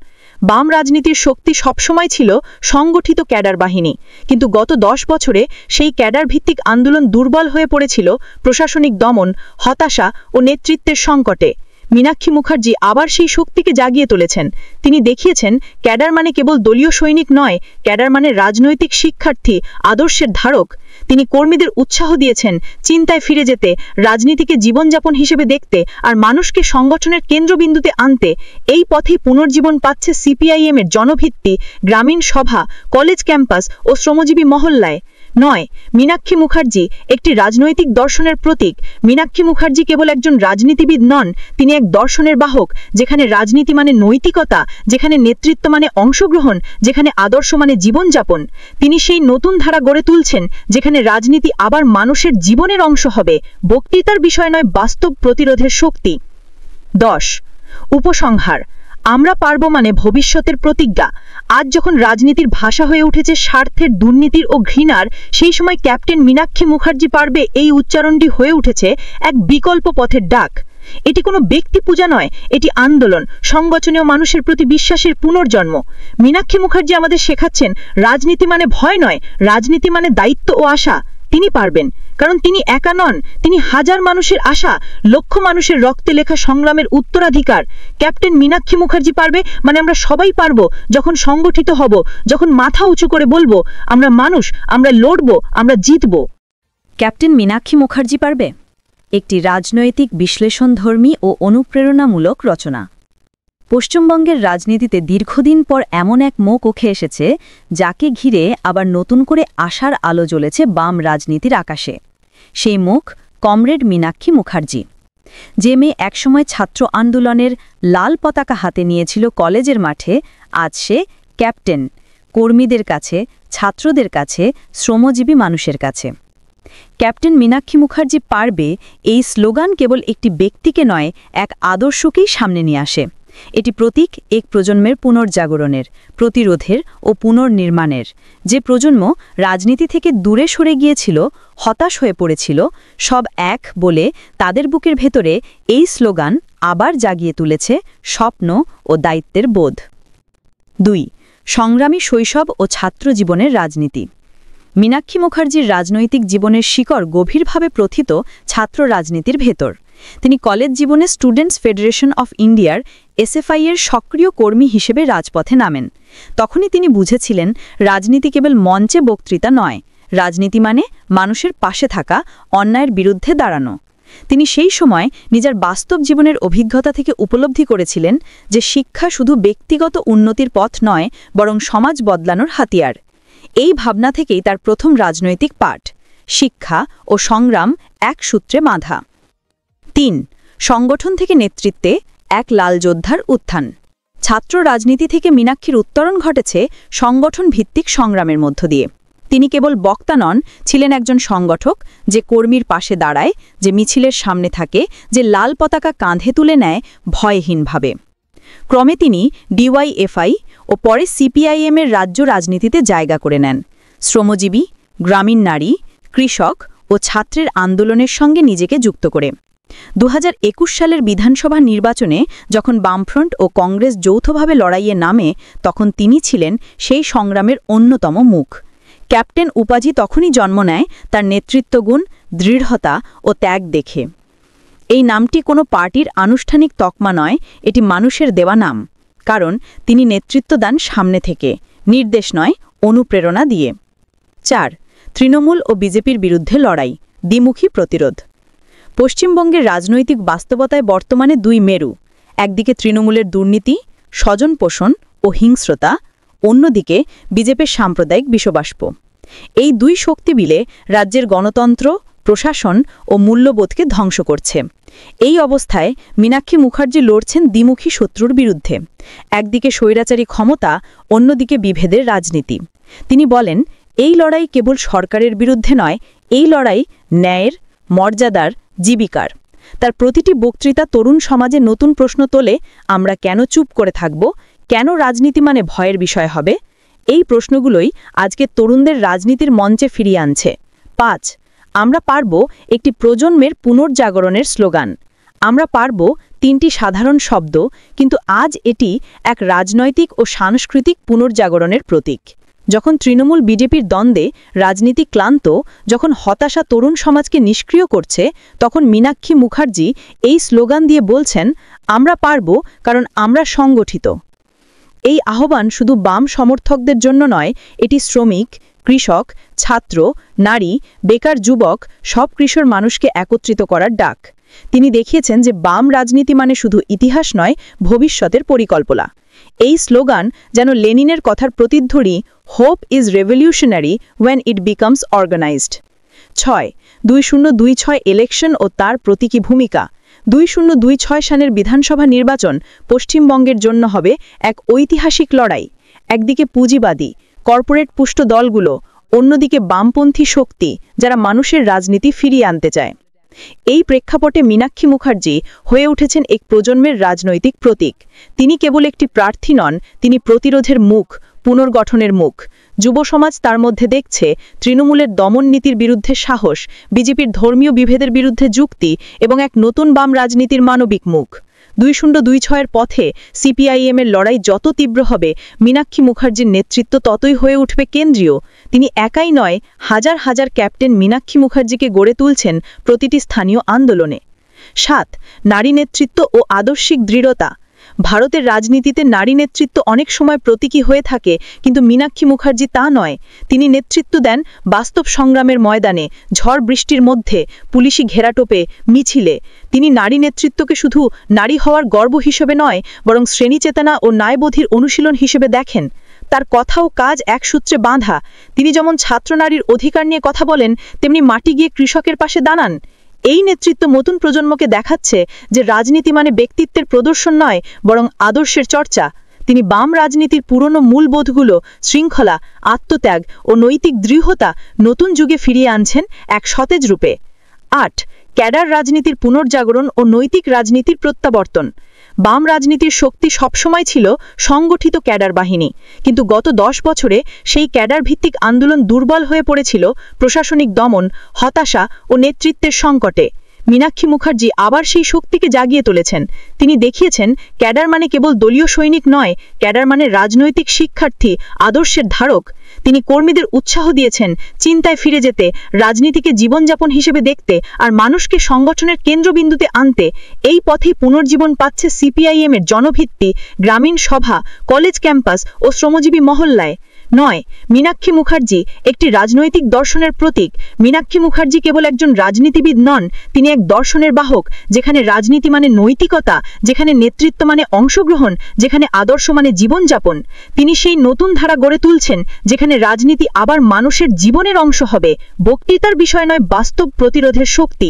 বাম রাজনীতির শক্তি সবসময় ছিল সংগঠিত ক্যাডার বাহিনী, কিন্তু গত 10 বছরে সেই ক্যাডার ভিত্তিক আন্দোলন দুর্বল হয়ে পড়েছিল প্রশাসনিক দমন, হতাশা ও নেতৃত্বের সংকটে। মীনাক্ষী মুখার্জি আবার সেই শক্তিকে জাগিয়ে তুলেছেন। তিনি দেখিয়েছেন, ক্যাডার মানে কেবল দলীয় সৈনিক নয়, ক্যাডার মানে রাজনৈতিক শিক্ষার্থী, আদর্শের ধারক। তিনি কর্মীদের উৎসাহ দিয়েছেন চিন্তায় ফিরে যেতে, রাজনীতিকে জীবনযাপন হিসেবে দেখতে আর মানুষকে সংগঠনের কেন্দ্রবিন্দুতে আনতে। এই পথে পুনর্জীবন পাচ্ছে সিপিআইএমের জনভিত্তি, গ্রামীণ সভা, কলেজ ক্যাম্পাস ও শ্রমজীবী মহল্লায়। 9. মীনাক্ষী মুখার্জি একটি রাজনৈতিক দর্শনের প্রতীক। মীনাক্ষী মুখার্জি কেবল একজন রাজনীতিবিদ নন, তিনি এক দর্শনের বাহক, যেখানে রাজনীতি মানে নৈতিকতা, যেখানে নেতৃত্ব মানে অংশগ্রহণ, যেখানে আদর্শ মানে জীবনযাপন। তিনি সেই নতুন ধারা গড়ে তুলছেন, যেখানে রাজনীতি আবার মানুষের জীবনের অংশ হবে, বক্তৃতার বিষয় নয়, বাস্তব প্রতিরোধের শক্তি। 10. উপসংহার। আমরা পারব মানে ভবিষ্যতের প্রতিজ্ঞা। আজ যখন রাজনীতির ভাষা হয়ে উঠেছে স্বার্থের, দুর্নীতির ও ঘৃণার, সেই সময় ক্যাপ্টেন মীনাক্ষী মুখার্জি পারবে এই উচ্চারণটি হয়ে উঠেছে এক বিকল্প পথের ডাক। এটি কোনো ব্যক্তি পূজা নয়, এটি আন্দোলন, সংগঠনীয় মানুষের প্রতি বিশ্বাসের পুনর্জন্ম। মীনাক্ষী মুখার্জি আমাদের শেখাচ্ছেন, রাজনীতি মানে ভয় নয়, রাজনীতি মানে দায়িত্ব ও আশা। তিনি পারবেন, কারণ তিনি একা নন, তিনি হাজার মানুষের আশা, লক্ষ মানুষের রক্তে লেখা সংগ্রামের উত্তরাধিকার। ক্যাপ্টেন মীনাক্ষী মুখার্জি পারবে মানে আমরা সবাই পারব, যখন সংগঠিত হব, যখন মাথা উঁচু করে বলবো, আমরা মানুষ, আমরা লড়ব, আমরা জিতব। ক্যাপ্টেন মীনাক্ষী মুখার্জি পারবে একটি রাজনৈতিক বিশ্লেষণধর্মী ও অনুপ্রেরণামূলক রচনা। পশ্চিমবঙ্গের রাজনীতিতে দীর্ঘদিন পর এমন এক মুখ উঠে এসেছে যাকে ঘিরে আবার নতুন করে আশার আলো জ্বলেছে বাম রাজনীতির আকাশে। সেই মুখ কমরেড মীনাক্ষী মুখার্জি, যে মেয়ে একসময় ছাত্র আন্দোলনের লাল পতাকা হাতে নিয়েছিল কলেজের মাঠে, আজ সে ক্যাপ্টেন, কর্মীদের কাছে, ছাত্রদের কাছে, শ্রমজীবী মানুষের কাছে। ক্যাপ্টেন মীনাক্ষী মুখার্জি পারবে এই স্লোগান কেবল একটি ব্যক্তিকে নয়, এক আদর্শকেই সামনে নিয়ে আসে। এটি প্রতীক এক প্রজন্মের পুনর্জাগরণের, প্রতিরোধের ও পুনর্নির্মাণের। যে প্রজন্ম রাজনীতি থেকে দূরে সরে গিয়েছিল, হতাশ হয়ে পড়েছিল, সব এক বলে তাদের বুকের ভেতরে এই স্লোগান আবার জাগিয়ে তুলেছে স্বপ্ন ও দায়িত্বের বোধ। ২. সংগ্রামী শৈশব ও ছাত্র জীবনের রাজনীতি। মীনাক্ষী মুখার্জির রাজনৈতিক জীবনের শিকড় গভীরভাবে প্রথিত ছাত্র রাজনীতির ভেতর। তিনি কলেজ জীবনে স্টুডেন্টস ফেডারেশন অফ ইন্ডিয়ার এসএফআই এর সক্রিয় কর্মী হিসেবে রাজপথে নামেন। তখনই তিনি বুঝেছিলেন রাজনীতি কেবল মঞ্চে বক্তৃতা নয়, রাজনীতি মানে মানুষের পাশে থাকা, অন্যায়ের বিরুদ্ধে দাঁড়ানো। তিনি সেই সময় নিজের বাস্তব জীবনের অভিজ্ঞতা থেকে উপলব্ধি করেছিলেন যে শিক্ষা শুধু ব্যক্তিগত উন্নতির পথ নয়, বরং সমাজ বদলানোর হাতিয়ার। এই ভাবনা থেকেই তার প্রথম রাজনৈতিক পাঠ, শিক্ষা ও সংগ্রাম এক সূত্রে বাঁধা। ৩. সংগঠন থেকে নেতৃত্বে এক লাল যোদ্ধার উত্থান। ছাত্র রাজনীতি থেকে মীনাক্ষীর উত্তরণ ঘটেছে সংগঠন ভিত্তিক সংগ্রামের মধ্য দিয়ে। তিনি কেবল বক্তা নন, ছিলেন একজন সংগঠক, যে কর্মীর পাশে দাঁড়ায়, যে মিছিলের সামনে থাকে, যে লাল পতাকা কাঁধে তুলে নেয় ভয়হীনভাবে। ক্রমে তিনি ডিওয়াইএফআই ও পরে সিপিআইএমের রাজ্য রাজনীতিতে জায়গা করে নেন। শ্রমজীবী, গ্রামীণ নারী, কৃষক ও ছাত্রের আন্দোলনের সঙ্গে নিজেকে যুক্ত করে ২০২১ সালের বিধানসভা নির্বাচনে যখন বামফ্রন্ট ও কংগ্রেস যৌথভাবে লড়াইয়ে নামে, তখন তিনি ছিলেন সেই সংগ্রামের অন্যতম মুখ। ক্যাপ্টেন উপাধি তখনই জন্ম নেয় তার নেতৃত্বগুণ, দৃঢ়তা ও ত্যাগ দেখে। এই নামটি কোনো পার্টির আনুষ্ঠানিক তকমা নয়, এটি মানুষের দেওয়া নাম, কারণ তিনি নেতৃত্ব দেন সামনে থেকে, নির্দেশ নয়, অনুপ্রেরণা দিয়ে। ৪. তৃণমূল ও বিজেপির বিরুদ্ধে লড়াই, দ্বিমুখী প্রতিরোধ। পশ্চিমবঙ্গের রাজনৈতিক বাস্তবতায় বর্তমানে দুই মেরু, একদিকে তৃণমূলের দুর্নীতি, স্বজনপোষণ ও হিংস্রতা, অন্যদিকে বিজেপির সাম্প্রদায়িক বিষবাষ্প। এই দুই শক্তি মিলে রাজ্যের গণতন্ত্র, প্রশাসন ও মূল্যবোধকে ধ্বংস করছে। এই অবস্থায় মীনাক্ষী মুখার্জি লড়ছেন দ্বিমুখী শত্রুর বিরুদ্ধে, একদিকে স্বৈরাচারী ক্ষমতা, অন্যদিকে বিভেদের রাজনীতি। তিনি বলেন, এই লড়াই কেবল সরকারের বিরুদ্ধে নয়, এই লড়াই ন্যায়ের, মর্যাদার, জীবিকার। তার প্রতিটি বক্তৃতা তরুণ সমাজে নতুন প্রশ্ন তোলে, আমরা কেন চুপ করে থাকব, কেন রাজনীতি মানে ভয়ের বিষয় হবে? এই প্রশ্নগুলোই আজকে তরুণদের রাজনীতির মঞ্চে ফিরিয়ে আনছে। ৫. আমরা পারব একটি প্রজন্মের পুনর্জাগরণের স্লোগান। আমরা পারব তিনটি সাধারণ শব্দ, কিন্তু আজ এটি এক রাজনৈতিক ও সাংস্কৃতিক পুনর্জাগরণের প্রতীক। যখন তৃণমূল বিজেপির দ্বন্দ্বে রাজনীতি ক্লান্ত, যখন হতাশা তরুণ সমাজকে নিষ্ক্রিয় করছে, তখন মীনাক্ষী মুখার্জি এই স্লোগান দিয়ে বলছেন, আমরা পারব কারণ আমরা সংগঠিত। এই আহ্বান শুধু বাম সমর্থকদের জন্য নয়, এটি শ্রমিক, কৃষক, ছাত্র, নারী, বেকার, যুবক, সব কৃষক মানুষকে একত্রিত করার ডাক। তিনি দেখিয়েছেন যে বাম রাজনীতি মানে শুধু ইতিহাস নয়, ভবিষ্যতের পরিকল্পনা। এই স্লোগান যেন লেনিনের কথার প্রতিধ্বনি, hope is revolutionary when it becomes organised. ৬. 2026 election ও তার প্রতীকী ভূমিকা। 2026 সালের বিধানসভা নির্বাচন পশ্চিমবঙ্গের জন্য হবে এক ঐতিহাসিক লড়াই। একদিকে পুঁজিবাদী, কর্পোরেট পুষ্ট দলগুলো, অন্যদিকে বামপন্থী শক্তি, যারা মানুষের রাজনীতি ফিরিয়ে আনতে চায়। এই প্রেক্ষাপটে মীনাক্ষী মুখার্জি হয়ে উঠেছেন এক প্রজন্মের রাজনৈতিক প্রতীক। তিনি কেবল একটি প্রার্থী নন, তিনি প্রতিরোধের মুখ, পুনর্গঠনের মুখ। যুব সমাজ তার মধ্যে দেখছে তৃণমূলের দমন নীতির বিরুদ্ধে সাহস, বিজেপির ধর্মীয় বিভেদের বিরুদ্ধে যুক্তি এবং এক নতুন বাম রাজনীতির মানবিক মুখ। 2026 পথে সিপিআইএমের লড়াই যত তীব্র হবে, মীনাক্ষী মুখার্জির নেতৃত্ব ততই হয়ে উঠবে কেন্দ্রীয়। তিনি একাই নয়, হাজার হাজার ক্যাপ্টেন মীনাক্ষী মুখার্জিকে গড়ে তুলছেন প্রতিটি স্থানীয় আন্দোলনে। ৭. নারী নেতৃত্ব ও আদর্শিক দৃঢ়তা। ভারতের রাজনীতিতে নারী নেতৃত্ব অনেক সময় প্রতীকী হয়ে থাকে, কিন্তু মীনাক্ষী মুখার্জি তা নয়। তিনি নেতৃত্ব দেন বাস্তব সংগ্রামের ময়দানে, ঝড় বৃষ্টির মধ্যে, পুলিশি ঘেরাটোপে, মিছিলে। তিনি নারী নেতৃত্বকে শুধু নারী হওয়ার গর্ব হিসেবে নয়, বরং শ্রেণীচেতনা ও ন্যায়বোধের অনুশীলন হিসেবে দেখেন। তার কথা ও কাজ এক সূত্রে বাঁধা। তিনি যেমন ছাত্রনারীর অধিকার নিয়ে কথা বলেন, তেমনি মাটি গিয়ে কৃষকের পাশে দাঁড়ান। এই নেতৃত্ব নতুন প্রজন্মকে দেখাচ্ছে যে রাজনীতি মানে ব্যক্তিত্বের প্রদর্শন নয়, বরং আদর্শের চর্চা। তিনি বাম রাজনীতির পুরনো মূলবোধগুলো, শৃঙ্খলা, আত্মত্যাগ ও নৈতিক দৃঢ়তা নতুন যুগে ফিরিয়ে আনছেন এক সতেজ রূপে। ৮. ক্যাডার রাজনীতির পুনর্জাগরণ ও নৈতিক রাজনীতির প্রত্যাবর্তন। বাম রাজনীতির শক্তি সবসময় ছিল সংগঠিত ক্যাডার বাহিনী, কিন্তু গত 10 বছরে সেই ক্যাডার ভিত্তিক আন্দোলন দুর্বল হয়ে পড়েছিল প্রশাসনিক দমন, হতাশা ও নেতৃত্বের সংকটে। মীনাক্ষী মুখার্জি আবার সেই শক্তিকে জাগিয়ে তুলেছেন। তিনি দেখিয়েছেন ক্যাডার মানে কেবল দলীয় সৈনিক নয়, ক্যাডার মানে রাজনৈতিক শিক্ষার্থী, আদর্শের ধারক। তিনি কর্মীদের উৎসাহ দিয়েছেন চিন্তায় ফিরে যেতে, রাজনীতিকে জীবনযাপন হিসেবে দেখতে আর মানুষকে সংগঠনের কেন্দ্রবিন্দুতে আনতে। এই পথেই পুনর্জীবন পাচ্ছে সিপিআইএম এর জনভিত্তি, গ্রামীণ সভা, কলেজ ক্যাম্পাস ও শ্রমজীবী মহল্লায়। ৯. মীনাক্ষী মুখার্জি একটি রাজনৈতিক দর্শনের প্রতীক। মীনাক্ষী মুখার্জি কেবল একজন রাজনীতিবিদ নন, তিনি এক দর্শনের বাহক, যেখানে রাজনীতি মানে নৈতিকতা, যেখানে নেতৃত্ব মানে অংশগ্রহণ, যেখানে আদর্শ মানে জীবনযাপন। তিনি সেই নতুন ধারা গড়ে তুলছেন, যেখানে রাজনীতি আবার মানুষের জীবনের অংশ হবে, বক্তৃতার বিষয় নয়, বাস্তব প্রতিরোধের শক্তি।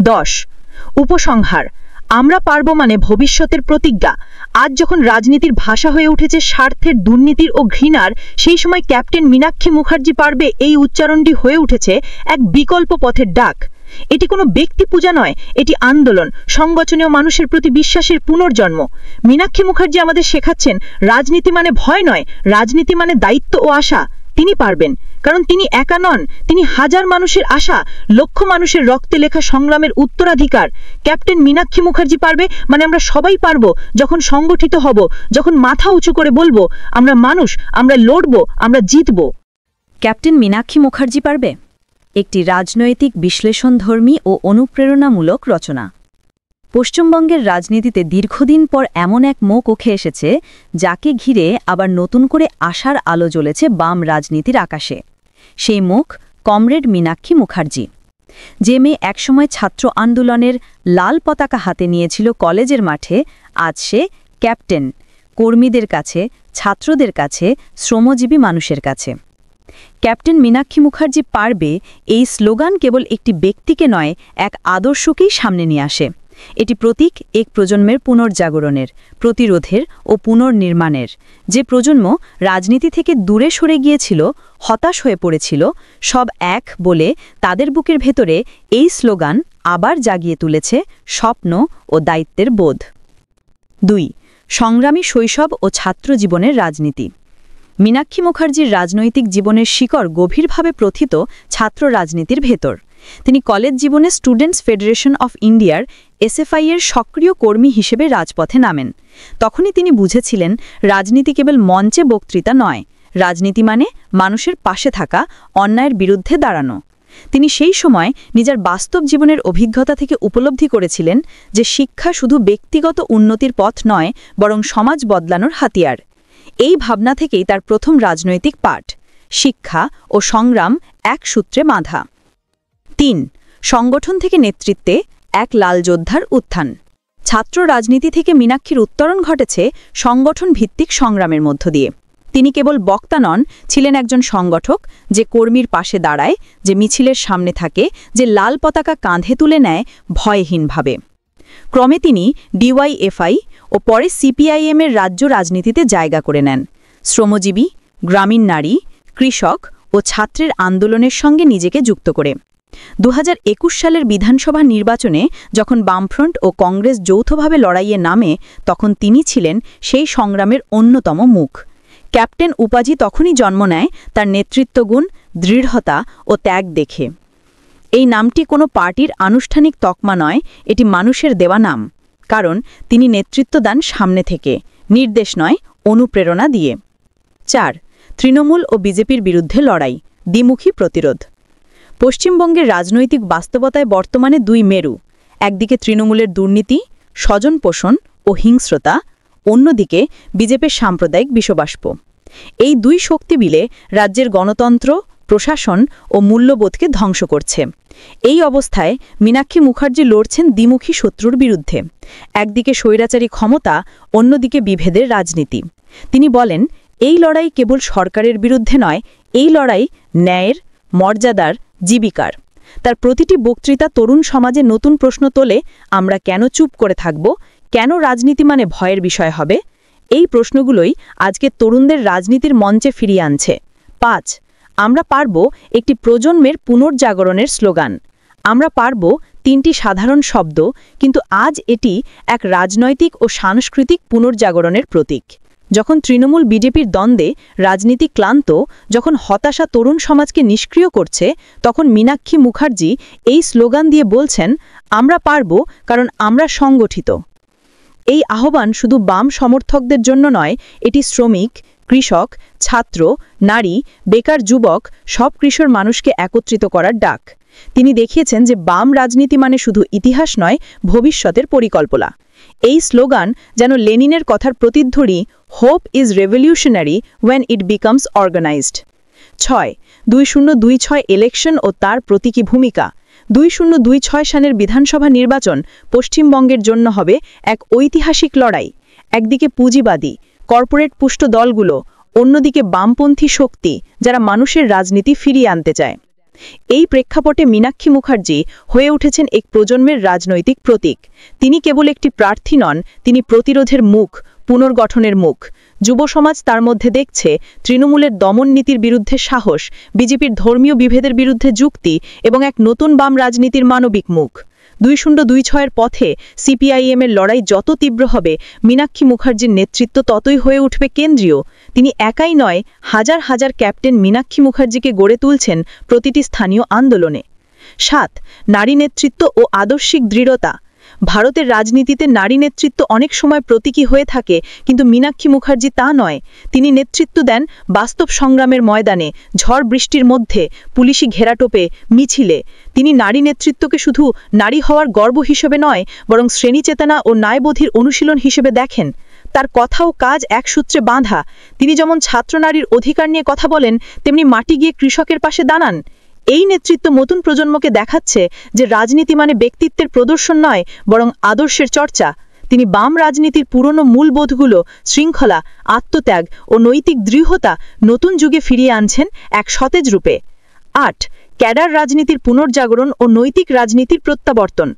১০. উপসংহার। আমরা পারব মানে ভবিষ্যতের প্রতিজ্ঞা। আজ যখন রাজনীতির ভাষা হয়ে উঠেছে স্বার্থের, দুর্নীতির ও ঘৃণার, সেই সময় ক্যাপ্টেন মীনাক্ষী মুখার্জি পারবে এই উচ্চারণটি হয়ে উঠেছে এক বিকল্প পথের ডাক। এটি কোনো ব্যক্তি পূজা নয়, এটি আন্দোলন, সংগঠনীয় মানুষের প্রতি বিশ্বাসের পুনর্জন্ম। মীনাক্ষী মুখার্জি আমাদের শেখাচ্ছেন রাজনীতি মানে ভয় নয়, রাজনীতি মানে দায়িত্ব ও আশা। তিনি পারবেন, কারণ তিনি একা নন, তিনি হাজার মানুষের আশা, লক্ষ মানুষের রক্তে লেখা সংগ্রামের উত্তরাধিকার। ক্যাপ্টেন মীনাক্ষী মুখার্জি পারবে মানে আমরা সবাই পারব, যখন সংগঠিত হব, যখন মাথা উঁচু করে বলবো আমরা মানুষ, আমরা লড়ব, আমরা জিতব। ক্যাপ্টেন মীনাক্ষী মুখার্জি পারবে একটি রাজনৈতিক বিশ্লেষণধর্মী ও অনুপ্রেরণামূলক রচনা। পশ্চিমবঙ্গের রাজনীতিতে দীর্ঘদিন পর এমন এক মুখ উঠে এসেছে, যাকে ঘিরে আবার নতুন করে আশার আলো জ্বলেছে বাম রাজনীতির আকাশে। সেই মুখ কমরেড মীনাক্ষী মুখার্জি। যে মেয়ে একসময় ছাত্র আন্দোলনের লাল পতাকা হাতে নিয়েছিল কলেজের মাঠে, আজ সে ক্যাপ্টেন, কর্মীদের কাছে, ছাত্রদের কাছে, শ্রমজীবী মানুষের কাছে। ক্যাপ্টেন মীনাক্ষী মুখার্জি পারবে এই স্লোগান কেবল একটি ব্যক্তিকে নয়, এক আদর্শকেই সামনে নিয়ে আসে। এটি প্রতীক এক প্রজন্মের পুনর্জাগরণের, প্রতিরোধের ও পুনর্নির্মাণের। যে প্রজন্ম রাজনীতি থেকে দূরে সরে গিয়েছিল, হতাশ হয়ে পড়েছিল, সব এক বলে তাদের বুকের ভেতরে এই স্লোগান আবার জাগিয়ে তুলেছে স্বপ্ন ও দায়িত্বের বোধ। ২. সংগ্রামী শৈশব ও ছাত্র জীবনের রাজনীতি। মীনাক্ষী মুখার্জির রাজনৈতিক জীবনের শিকড় গভীরভাবে প্রথিত ছাত্র রাজনীতির ভেতর। তিনি কলেজ জীবনে স্টুডেন্টস ফেডারেশন অফ ইন্ডিয়ার এসএফআই এর সক্রিয় কর্মী হিসেবে রাজপথে নামেন। তখনই তিনি বুঝেছিলেন রাজনীতি কেবল মঞ্চে বক্তৃতা নয়, রাজনীতি মানে মানুষের পাশে থাকা, অন্যায়ের বিরুদ্ধে দাঁড়ানো। তিনি সেই সময় নিজের বাস্তব জীবনের অভিজ্ঞতা থেকে উপলব্ধি করেছিলেন যে শিক্ষা শুধু ব্যক্তিগত উন্নতির পথ নয়, বরং সমাজ বদলানোর হাতিয়ার। এই ভাবনা থেকেই তার প্রথম রাজনৈতিক পাঠ, শিক্ষা ও সংগ্রাম এক সূত্রে বাঁধা। ৩. সংগঠন থেকে নেতৃত্বে এক লাল যোদ্ধার উত্থান। ছাত্র রাজনীতি থেকে মীনাক্ষীর উত্তরণ ঘটেছে সংগঠন ভিত্তিক সংগ্রামের মধ্য দিয়ে। তিনি কেবল বক্তা নন, ছিলেন একজন সংগঠক, যে কর্মীর পাশে দাঁড়ায়, যে মিছিলের সামনে থাকে, যে লাল পতাকা কাঁধে তুলে নেয় ভয়হীনভাবে। ক্রমে তিনি ডিওয়াইএফআই ও পরে সিপিআইএমের রাজ্য রাজনীতিতে জায়গা করে নেন। শ্রমজীবী, গ্রামীণ নারী, কৃষক ও ছাত্রের আন্দোলনের সঙ্গে নিজেকে যুক্ত করে ২০২১ সালের বিধানসভা নির্বাচনে যখন বামফ্রন্ট ও কংগ্রেস যৌথভাবে লড়াইয়ে নামে, তখন তিনি ছিলেন সেই সংগ্রামের অন্যতম মুখ। ক্যাপ্টেন উপাধি তখনই জন্ম নেয় তার নেতৃত্বগুণ, দৃঢ়তা ও ত্যাগ দেখে। এই নামটি কোনো পার্টির আনুষ্ঠানিক তকমা নয়, এটি মানুষের দেওয়া নাম, কারণ তিনি নেতৃত্ব দেন সামনে থেকে, নির্দেশ নয়, অনুপ্রেরণা দিয়ে। ৪. তৃণমূল ও বিজেপির বিরুদ্ধে লড়াই, দ্বিমুখী প্রতিরোধ। পশ্চিমবঙ্গের রাজনৈতিক বাস্তবতায় বর্তমানে দুই মেরু, একদিকে তৃণমূলের দুর্নীতি, স্বজনপোষণ ও হিংস্রতা, অন্যদিকে বিজেপির সাম্প্রদায়িক বিষবাষ্প। এই দুই শক্তি মিলে রাজ্যের গণতন্ত্র, প্রশাসন ও মূল্যবোধকে ধ্বংস করছে। এই অবস্থায় মীনাক্ষী মুখার্জি লড়ছেন দ্বিমুখী শত্রুর বিরুদ্ধে। একদিকে স্বৈরাচারী ক্ষমতা, অন্যদিকে বিভেদের রাজনীতি। তিনি বলেন, এই লড়াই কেবল সরকারের বিরুদ্ধে নয়, এই লড়াই ন্যায়ের, মর্যাদার, জীবিকার। তার প্রতিটি বক্তৃতা তরুণ সমাজে নতুন প্রশ্ন তোলে, আমরা কেন চুপ করে থাকব? কেন রাজনীতি মানে ভয়ের বিষয় হবে? এই প্রশ্নগুলোই আজকে তরুণদের রাজনীতির মঞ্চে ফিরিয়ে আনছে। 5. আমরা পারব একটি প্রজন্মের পুনর্জাগরণের স্লোগান। আমরা পারব 3টি সাধারণ শব্দ, কিন্তু আজ এটি এক রাজনৈতিক ও সাংস্কৃতিক পুনর্জাগরণের প্রতীক। যখন তৃণমূল বিজেপির দ্বন্দ্বে রাজনীতি ক্লান্ত, যখন হতাশা তরুণ সমাজকে নিষ্ক্রিয় করছে, তখন মীনাক্ষী মুখার্জি এই স্লোগান দিয়ে বলছেন, আমরা পারব কারণ আমরা সংগঠিত। এই আহ্বান শুধু বাম সমর্থকদের জন্য নয়, এটি শ্রমিক, কৃষক, ছাত্র, নারী, বেকার যুবক সব কিশোর মানুষকে একত্রিত করার ডাক। তিনি দেখিয়েছেন যে বাম রাজনীতি মানে শুধু ইতিহাস নয়, ভবিষ্যতের পরিকল্পনা। এই স্লোগান যেন লেনিনের কথার প্রতিধ্বনি, hope is revolutionary when it becomes organised. 6. 2026 election ও তার প্রতীকী ভূমিকা। 2026 সালের বিধানসভা নির্বাচন পশ্চিমবঙ্গের জন্য হবে এক ঐতিহাসিক লড়াই। একদিকে পুঁজিবাদী, কর্পোরেট পুষ্ট দলগুলো, অন্যদিকে বামপন্থী শক্তি যারা মানুষের রাজনীতি ফিরিয়ে আনতে চায়। এই প্রেক্ষাপটে মীনাক্ষী মুখার্জি হয়ে উঠেছেন এক প্রজন্মের রাজনৈতিক প্রতীক। তিনি কেবল একটি প্রার্থী নন, তিনি প্রতিরোধের মুখ, পুনর্গঠনের মুখ। যুব সমাজ তার মধ্যে দেখছে তৃণমূলের দমন নীতির বিরুদ্ধে সাহস, বিজেপির ধর্মীয় বিভেদের বিরুদ্ধে যুক্তি এবং এক নতুন বাম রাজনীতির মানবিক মুখ। 2026 পথে সিপিআইএমের লড়াই যত তীব্র হবে, মীনাক্ষী মুখার্জির নেতৃত্ব ততই হয়ে উঠবে কেন্দ্রীয়। তিনি একাই নয়, হাজার হাজার ক্যাপ্টেন মীনাক্ষী মুখার্জিকে গড়ে তুলছেন প্রতিটি স্থানীয় আন্দোলনে। 7. নারী নেতৃত্ব ও আদর্শিক দৃঢ়তা। ভারতের রাজনীতিতে নারী নেতৃত্ব অনেক সময় প্রতীকী হয়ে থাকে, কিন্তু মীনাক্ষী মুখার্জি তা নয়। তিনি নেতৃত্ব দেন বাস্তব সংগ্রামের ময়দানে, ঝড় বৃষ্টির মধ্যে, পুলিশি ঘেরাটোপে, মিছিলে। তিনি নারী নেতৃত্বকে শুধু নারী হওয়ার গর্ব হিসেবে নয়, বরং শ্রেণীচেতনা ও ন্যায়বোধের অনুশীলন হিসেবে দেখেন। তার কথা ও কাজ এক সূত্রে বাঁধা। তিনি যেমন ছাত্রনারীর অধিকার নিয়ে কথা বলেন, তেমনি মাটি গিয়ে কৃষকের পাশে দাঁড়ান। এই নেতৃত্ব নতুন প্রজন্মকে দেখাচ্ছে যে রাজনীতি মানে ব্যক্তিত্বের প্রদর্শন নয়, বরং আদর্শের চর্চা। তিনি বাম রাজনীতির পুরনো মূলবোধগুলো, শৃঙ্খলা, আত্মত্যাগ ও নৈতিক দৃঢ়তা নতুন যুগে ফিরিয়ে আনছেন এক সতেজ রূপে। 8. ক্যাডার রাজনীতির পুনর্জাগরণ ও নৈতিক রাজনীতির প্রত্যাবর্তন।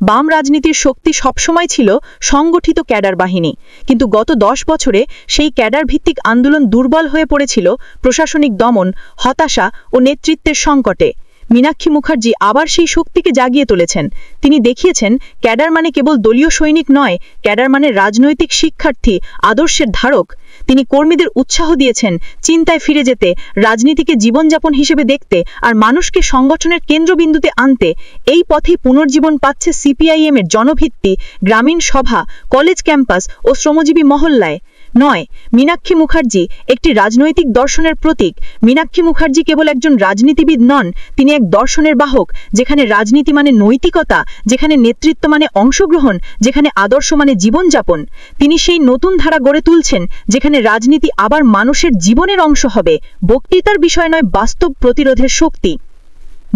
বাম রাজনীতির শক্তি সবসময় ছিল সংগঠিত ক্যাডার বাহিনী, কিন্তু গত 10 বছরে সেই ক্যাডার ভিত্তিক আন্দোলন দুর্বল হয়ে পড়েছিল প্রশাসনিক দমন, হতাশা ও নেতৃত্বের সংকটে। মীনাক্ষী মুখার্জি আবার সেই শক্তিকে জাগিয়ে তুলেছেন। তিনি দেখিয়েছেন ক্যাডার মানে কেবল দলীয় সৈনিক নয়, ক্যাডার মানে রাজনৈতিক শিক্ষার্থী, আদর্শের ধারক। তিনি কর্মীদের উৎসাহ দিয়েছেন চিন্তায় ফিরে যেতে, রাজনীতিকে জীবনযাপন হিসেবে দেখতে আর মানুষকে সংগঠনের কেন্দ্রবিন্দুতে আনতে। এই পথেই পুনর্জীবন পাচ্ছে সিপিআইএমের জনভিত্তি, গ্রামীণ সভা, কলেজ ক্যাম্পাস ও শ্রমজীবী মহল্লায়। 9. মীনাক্ষী মুখার্জি একটি রাজনৈতিক দর্শনের প্রতীক। মীনাক্ষী মুখার্জি কেবল একজন রাজনীতিবিদ নন, তিনি এক দর্শনের বাহক, যেখানে রাজনীতি মানে নৈতিকতা, যেখানে নেতৃত্ব মানে অংশগ্রহণ, যেখানে আদর্শ মানে জীবনযাপন। তিনি সেই নতুন ধারা গড়ে তুলছেন, যেখানে রাজনীতি আবার মানুষের জীবনের অংশ হবে, বক্তৃতার বিষয় নয়, বাস্তব প্রতিরোধের শক্তি।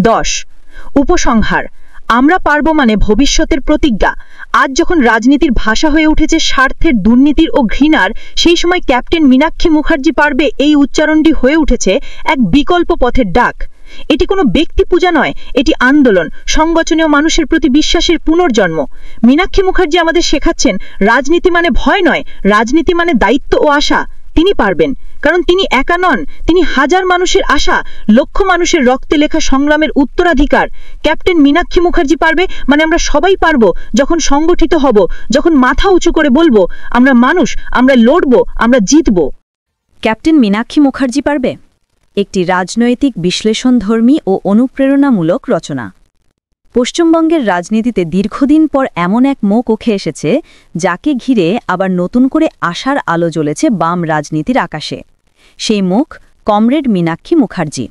10. উপসংহার। আমরা পারব মানে ভবিষ্যতের প্রতিজ্ঞা। আজ যখন রাজনীতির ভাষা হয়ে উঠেছে স্বার্থের, দুর্নীতির ও ঘৃণার, সেই সময় ক্যাপ্টেন মীনাক্ষী মুখার্জি পারবে এই উচ্চারণটি হয়ে উঠেছে এক বিকল্প পথের ডাক। এটি কোনো ব্যক্তি পূজা নয়, এটি আন্দোলন, সংগঠনীয় মানুষের প্রতি বিশ্বাসের পুনর্জন্ম। মীনাক্ষী মুখার্জি আমাদের শেখাচ্ছেন রাজনীতি মানে ভয় নয়, রাজনীতি মানে দায়িত্ব ও আশা। তিনি পারবেন, কারণ তিনি একা নন, তিনি হাজার মানুষের আশা, লক্ষ মানুষের রক্তে লেখা সংগ্রামের উত্তরাধিকার। ক্যাপ্টেন মীনাক্ষী মুখার্জি পারবে মানে আমরা সবাই পারব, যখন সংগঠিত হব, যখন মাথা উঁচু করে বলবো আমরা মানুষ, আমরা লড়ব, আমরা জিতব। ক্যাপ্টেন মীনাক্ষী মুখার্জি পারবে একটি রাজনৈতিক বিশ্লেষণধর্মী ও অনুপ্রেরণামূলক রচনা। পশ্চিমবঙ্গের রাজনীতিতে দীর্ঘদিন পর এমন এক মুখ উঠে এসেছে, যাকে ঘিরে আবার নতুন করে আশার আলো জ্বলেছে বাম রাজনীতির আকাশে। সেই মুখ কমরেড মীনাক্ষী মুখার্জি।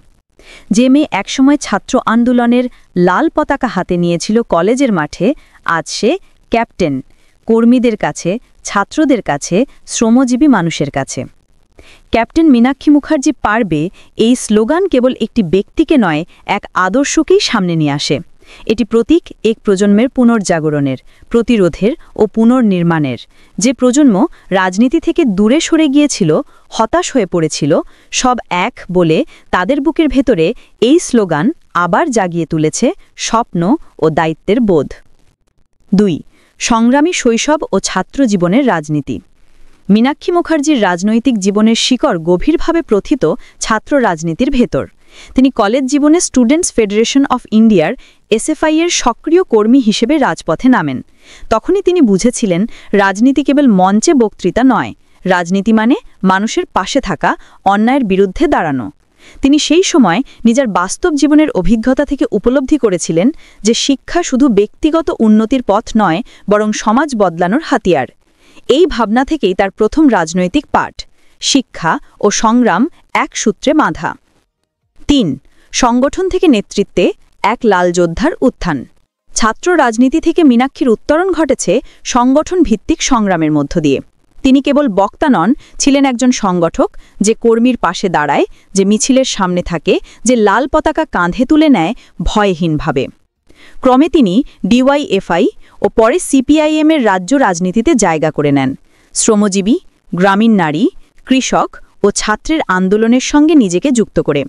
যে মেয়ে একসময় ছাত্র আন্দোলনের লাল পতাকা হাতে নিয়েছিল কলেজের মাঠে, আজ সে ক্যাপ্টেন, কর্মীদের কাছে, ছাত্রদের কাছে, শ্রমজীবী মানুষের কাছে। ক্যাপ্টেন মীনাক্ষী মুখার্জি পারবে এই স্লোগান কেবল একটি ব্যক্তিকে নয়, এক আদর্শকেই সামনে নিয়ে আসে। এটি প্রতীক এক প্রজন্মের পুনর্জাগরণের, প্রতিরোধের ও পুনর্নির্মাণের। যে প্রজন্ম রাজনীতি থেকে দূরে সরে গিয়েছিল, হতাশ হয়ে পড়েছিল, সব এক বলে তাদের বুকের ভেতরে এই স্লোগান আবার জাগিয়ে তুলেছে স্বপ্ন ও দায়িত্বের বোধ। ২. সংগ্রামী শৈশব ও ছাত্র জীবনের রাজনীতি। মীনাক্ষী মুখার্জির রাজনৈতিক জীবনের শিকড় গভীরভাবে প্রথিত ছাত্র রাজনীতির ভেতর। তিনি কলেজ জীবনে স্টুডেন্টস ফেডারেশন অফ ইন্ডিয়ার এসএফআই এর সক্রিয় কর্মী হিসেবে রাজপথে নামেন। তখনই তিনি বুঝেছিলেন রাজনীতি কেবল মঞ্চে বক্তৃতা নয়, রাজনীতি মানে মানুষের পাশে থাকা, অন্যায়ের বিরুদ্ধে দাঁড়ানো। তিনি সেই সময় নিজের বাস্তব জীবনের অভিজ্ঞতা থেকে উপলব্ধি করেছিলেন যে শিক্ষা শুধু ব্যক্তিগত উন্নতির পথ নয়, বরং সমাজ বদলানোর হাতিয়ার। এই ভাবনা থেকেই তার প্রথম রাজনৈতিক পাঠ, শিক্ষা ও সংগ্রাম এক সূত্রে বাঁধা। ৩. সংগঠন থেকে নেতৃত্বে এক লাল যোদ্ধার উত্থান। ছাত্র রাজনীতি থেকে মীনাক্ষীর উত্তরণ ঘটেছে সংগঠন ভিত্তিক সংগ্রামের মধ্য দিয়ে। তিনি কেবল বক্তা নন, ছিলেন একজন সংগঠক, যে কর্মীর পাশে দাঁড়ায়, যে মিছিলের সামনে থাকে, যে লাল পতাকা কাঁধে তুলে নেয় ভয়হীনভাবে। ক্রমে তিনি ডিওয়াইএফআই ও পরে সিপিআইএমের রাজ্য রাজনীতিতে জায়গা করে নেন। শ্রমজীবী, গ্রামীণ নারী, কৃষক ও ছাত্রের আন্দোলনের সঙ্গে নিজেকে যুক্ত করে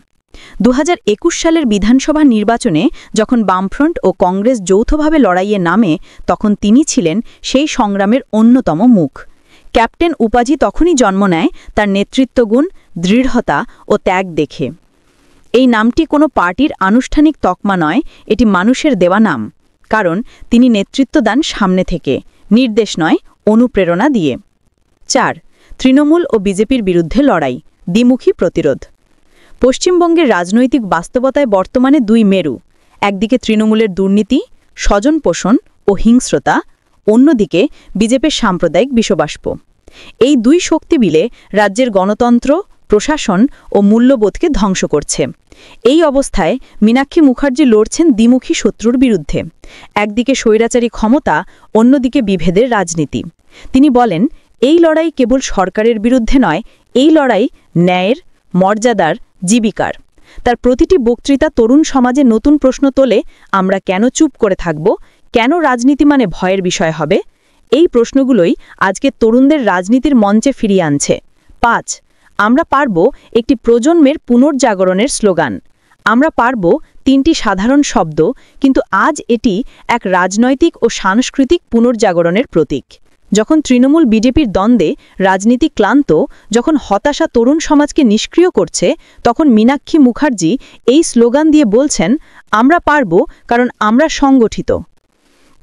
2021 সালের বিধানসভা নির্বাচনে যখন বামফ্রন্ট ও কংগ্রেস যৌথভাবে লড়াইয়ে নামে, তখন তিনি ছিলেন সেই সংগ্রামের অন্যতম মুখ। ক্যাপ্টেন উপাধি তখনই জন্ম নেয় তার নেতৃত্বগুণ, দৃঢ়তা ও ত্যাগ দেখে। এই নামটি কোনো পার্টির আনুষ্ঠানিক তকমা নয়, এটি মানুষের দেওয়া নাম, কারণ তিনি নেতৃত্ব দেন সামনে থেকে, নির্দেশ নয়, অনুপ্রেরণা দিয়ে। ৪. তৃণমূল ও বিজেপির বিরুদ্ধে লড়াই, দ্বিমুখী প্রতিরোধ। পশ্চিমবঙ্গের রাজনৈতিক বাস্তবতায় বর্তমানে দুই মেরু, একদিকে তৃণমূলের দুর্নীতি, স্বজনপোষণ ও হিংস্রতা, অন্যদিকে বিজেপির সাম্প্রদায়িক বিষবাষ্প। এই দুই শক্তি মিলে রাজ্যের গণতন্ত্র, প্রশাসন ও মূল্যবোধকে ধ্বংস করছে। এই অবস্থায় মীনাক্ষী মুখার্জি লড়ছেন দ্বিমুখী শত্রুর বিরুদ্ধে, একদিকে স্বৈরাচারী ক্ষমতা, অন্যদিকে বিভেদের রাজনীতি। তিনি বলেন, এই লড়াই কেবল সরকারের বিরুদ্ধে নয়, এই লড়াই ন্যায়ের, মর্যাদার, জীবিকার। তার প্রতিটি বক্তৃতা তরুণ সমাজে নতুন প্রশ্ন তোলে, আমরা কেন চুপ করে থাকব, কেন রাজনীতি মানে ভয়ের বিষয় হবে? এই প্রশ্নগুলোই আজকে তরুণদের রাজনীতির মঞ্চে ফিরিয়ে আনছে। ৫. আমরা পারব একটি প্রজন্মের পুনর্জাগরণের স্লোগান। আমরা পারব তিনটি সাধারণ শব্দ, কিন্তু আজ এটি এক রাজনৈতিক ও সাংস্কৃতিক পুনর্জাগরণের প্রতীক। যখন তৃণমূল বিজেপির দ্বন্দ্বে রাজনীতি ক্লান্ত, যখন হতাশা তরুণ সমাজকে নিষ্ক্রিয় করছে, তখন মীনাক্ষী মুখার্জি এই স্লোগান দিয়ে বলছেন, আমরা পারব কারণ আমরা সংগঠিত।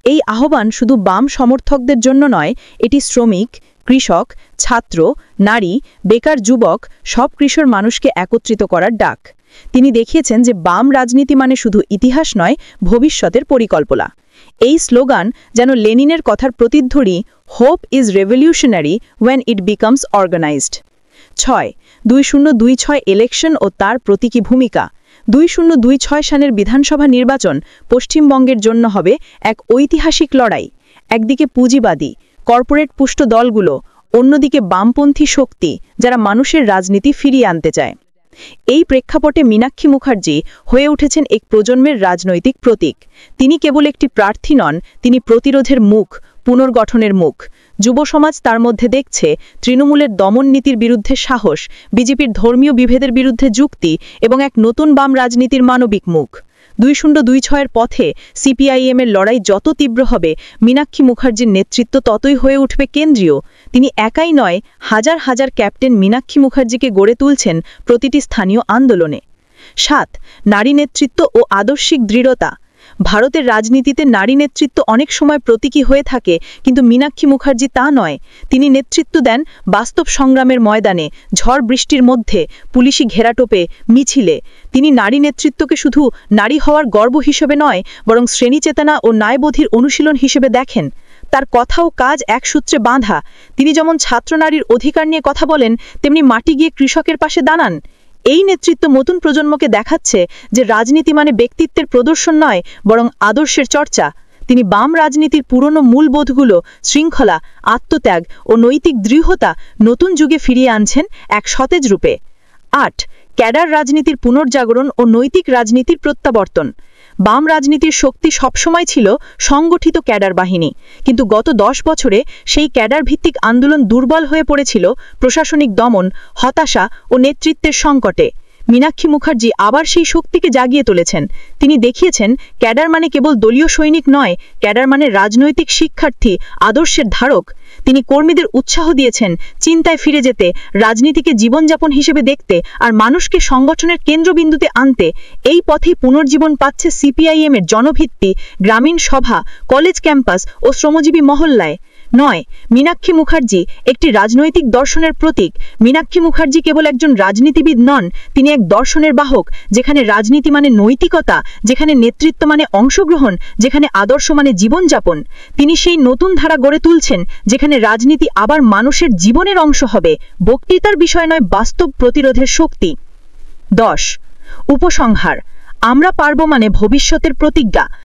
এই আহ্বান শুধু বাম সমর্থকদের জন্য নয়, এটি শ্রমিক, কৃষক, ছাত্র, নারী, বেকার যুবক, সব কৃষক মানুষকে একত্রিত করার ডাক। তিনি দেখিয়েছেন যে বাম রাজনীতি মানে শুধু ইতিহাস নয়, ভবিষ্যতের পরিকল্পনা। এই স্লোগান যেন লেনিনের কথার প্রতিধ্বনি, hope is revolutionary when it becomes organised. ৬. 2026 election ও তার প্রতীকী ভূমিকা। 2026 সালের বিধানসভা নির্বাচন পশ্চিমবঙ্গের জন্য হবে এক ঐতিহাসিক লড়াই। একদিকে পুঁজিবাদী, কর্পোরেট পুষ্ট দলগুলো, অন্যদিকে বামপন্থী শক্তি, যারা মানুষের রাজনীতি ফিরিয়ে আনতে চায়। এই প্রেক্ষাপটে মীনাক্ষী মুখার্জি হয়ে উঠেছেন এক প্রজন্মের রাজনৈতিক প্রতীক। তিনি কেবল একটি প্রার্থী নন, তিনি প্রতিরোধের মুখ, পুনর্গঠনের মুখ। যুব সমাজ তার মধ্যে দেখছে তৃণমূলের দমন নীতির বিরুদ্ধে সাহস, বিজেপির ধর্মীয় বিভেদের বিরুদ্ধে যুক্তি এবং এক নতুন বাম রাজনীতির মানবিক মুখ। 2026 পথে সিপিআইএমের লড়াই যত তীব্র হবে, মীনাক্ষী মুখার্জির নেতৃত্ব ততই হয়ে উঠবে কেন্দ্রীয়। তিনি একাই নয়, হাজার হাজার ক্যাপ্টেন মীনাক্ষী মুখার্জিকে গড়ে তুলছেন প্রতিটি স্থানীয় আন্দোলনে। ৭. নারী নেতৃত্ব ও আদর্শিক দৃঢ়তা। ভারতের রাজনীতিতে নারী নেতৃত্ব অনেক সময় প্রতীকী হয়ে থাকে, কিন্তু মীনাক্ষী মুখার্জি তা নয়। তিনি নেতৃত্ব দেন বাস্তব সংগ্রামের ময়দানে, ঝড় বৃষ্টির মধ্যে, পুলিশি ঘেরাটোপে, মিছিলে। তিনি নারী নেতৃত্বকে শুধু নারী হওয়ার গর্ব হিসেবে নয়, বরং শ্রেণীচেতনা ও ন্যায়বোধের অনুশীলন হিসেবে দেখেন। তার কথা ও কাজ এক সূত্রে বাঁধা। তিনি যেমন ছাত্রনারীর অধিকার নিয়ে কথা বলেন, তেমনি মাটি গিয়ে কৃষকের পাশে দাঁড়ান। এই নেতৃত্ব নতুন প্রজন্মকে দেখাচ্ছে যে রাজনীতি মানে ব্যক্তিত্বের প্রদর্শন নয়, বরং আদর্শের চর্চা। তিনি বাম রাজনীতির পুরনো মূলবোধগুলো শৃঙ্খলা, আত্মত্যাগ ও নৈতিক দৃঢ়তা নতুন যুগে ফিরিয়ে আনছেন এক সতেজ রূপে। ৮. ক্যাডার রাজনীতির পুনর্জাগরণ ও নৈতিক রাজনীতির প্রত্যাবর্তন। বাম রাজনীতির শক্তি সবসময় ছিল সংগঠিত ক্যাডার বাহিনী, কিন্তু গত 10 বছরে সেই ক্যাডার ভিত্তিক আন্দোলন দুর্বল হয়ে পড়েছিল প্রশাসনিক দমন, হতাশা ও নেতৃত্বের সংকটে। মীনাক্ষী মুখার্জি আবার সেই শক্তিকে জাগিয়ে তুলেছেন। তিনি দেখিয়েছেন ক্যাডার মানে কেবল দলীয় সৈনিক নয়, ক্যাডার মানে রাজনৈতিক শিক্ষার্থী, আদর্শের ধারক। তিনি কর্মীদের উৎসাহ দিয়েছেন চিন্তায় ফিরে যেতে, রাজনীতিকে জীবনযাপন হিসেবে দেখতে আর মানুষকে সংগঠনের কেন্দ্রবিন্দুতে আনতে। এই পথেই পুনর্জীবন পাচ্ছে সিপিআইএম এর জনভিত্তি, গ্রামীণ সভা, কলেজ ক্যাম্পাস ও শ্রমজীবী মহল্লায়। ৯. মীনাক্ষী মুখার্জি একটি রাজনৈতিক দর্শনের প্রতীক। মীনাক্ষী মুখার্জি কেবল একজন রাজনীতিবিদ নন, তিনি এক দর্শনের বাহক, যেখানে রাজনীতি মানে নৈতিকতা, যেখানে নেতৃত্ব মানে অংশগ্রহণ, যেখানে আদর্শ মানে জীবনযাপন। তিনি সেই নতুন ধারা গড়ে তুলছেন যেখানে রাজনীতি আবার মানুষের জীবনের অংশ হবে, বক্তৃতার বিষয় নয়, বাস্তব প্রতিরোধের শক্তি। ১০. উপসংহার। আমরা পারব মানে ভবিষ্যতের প্রতিজ্ঞা।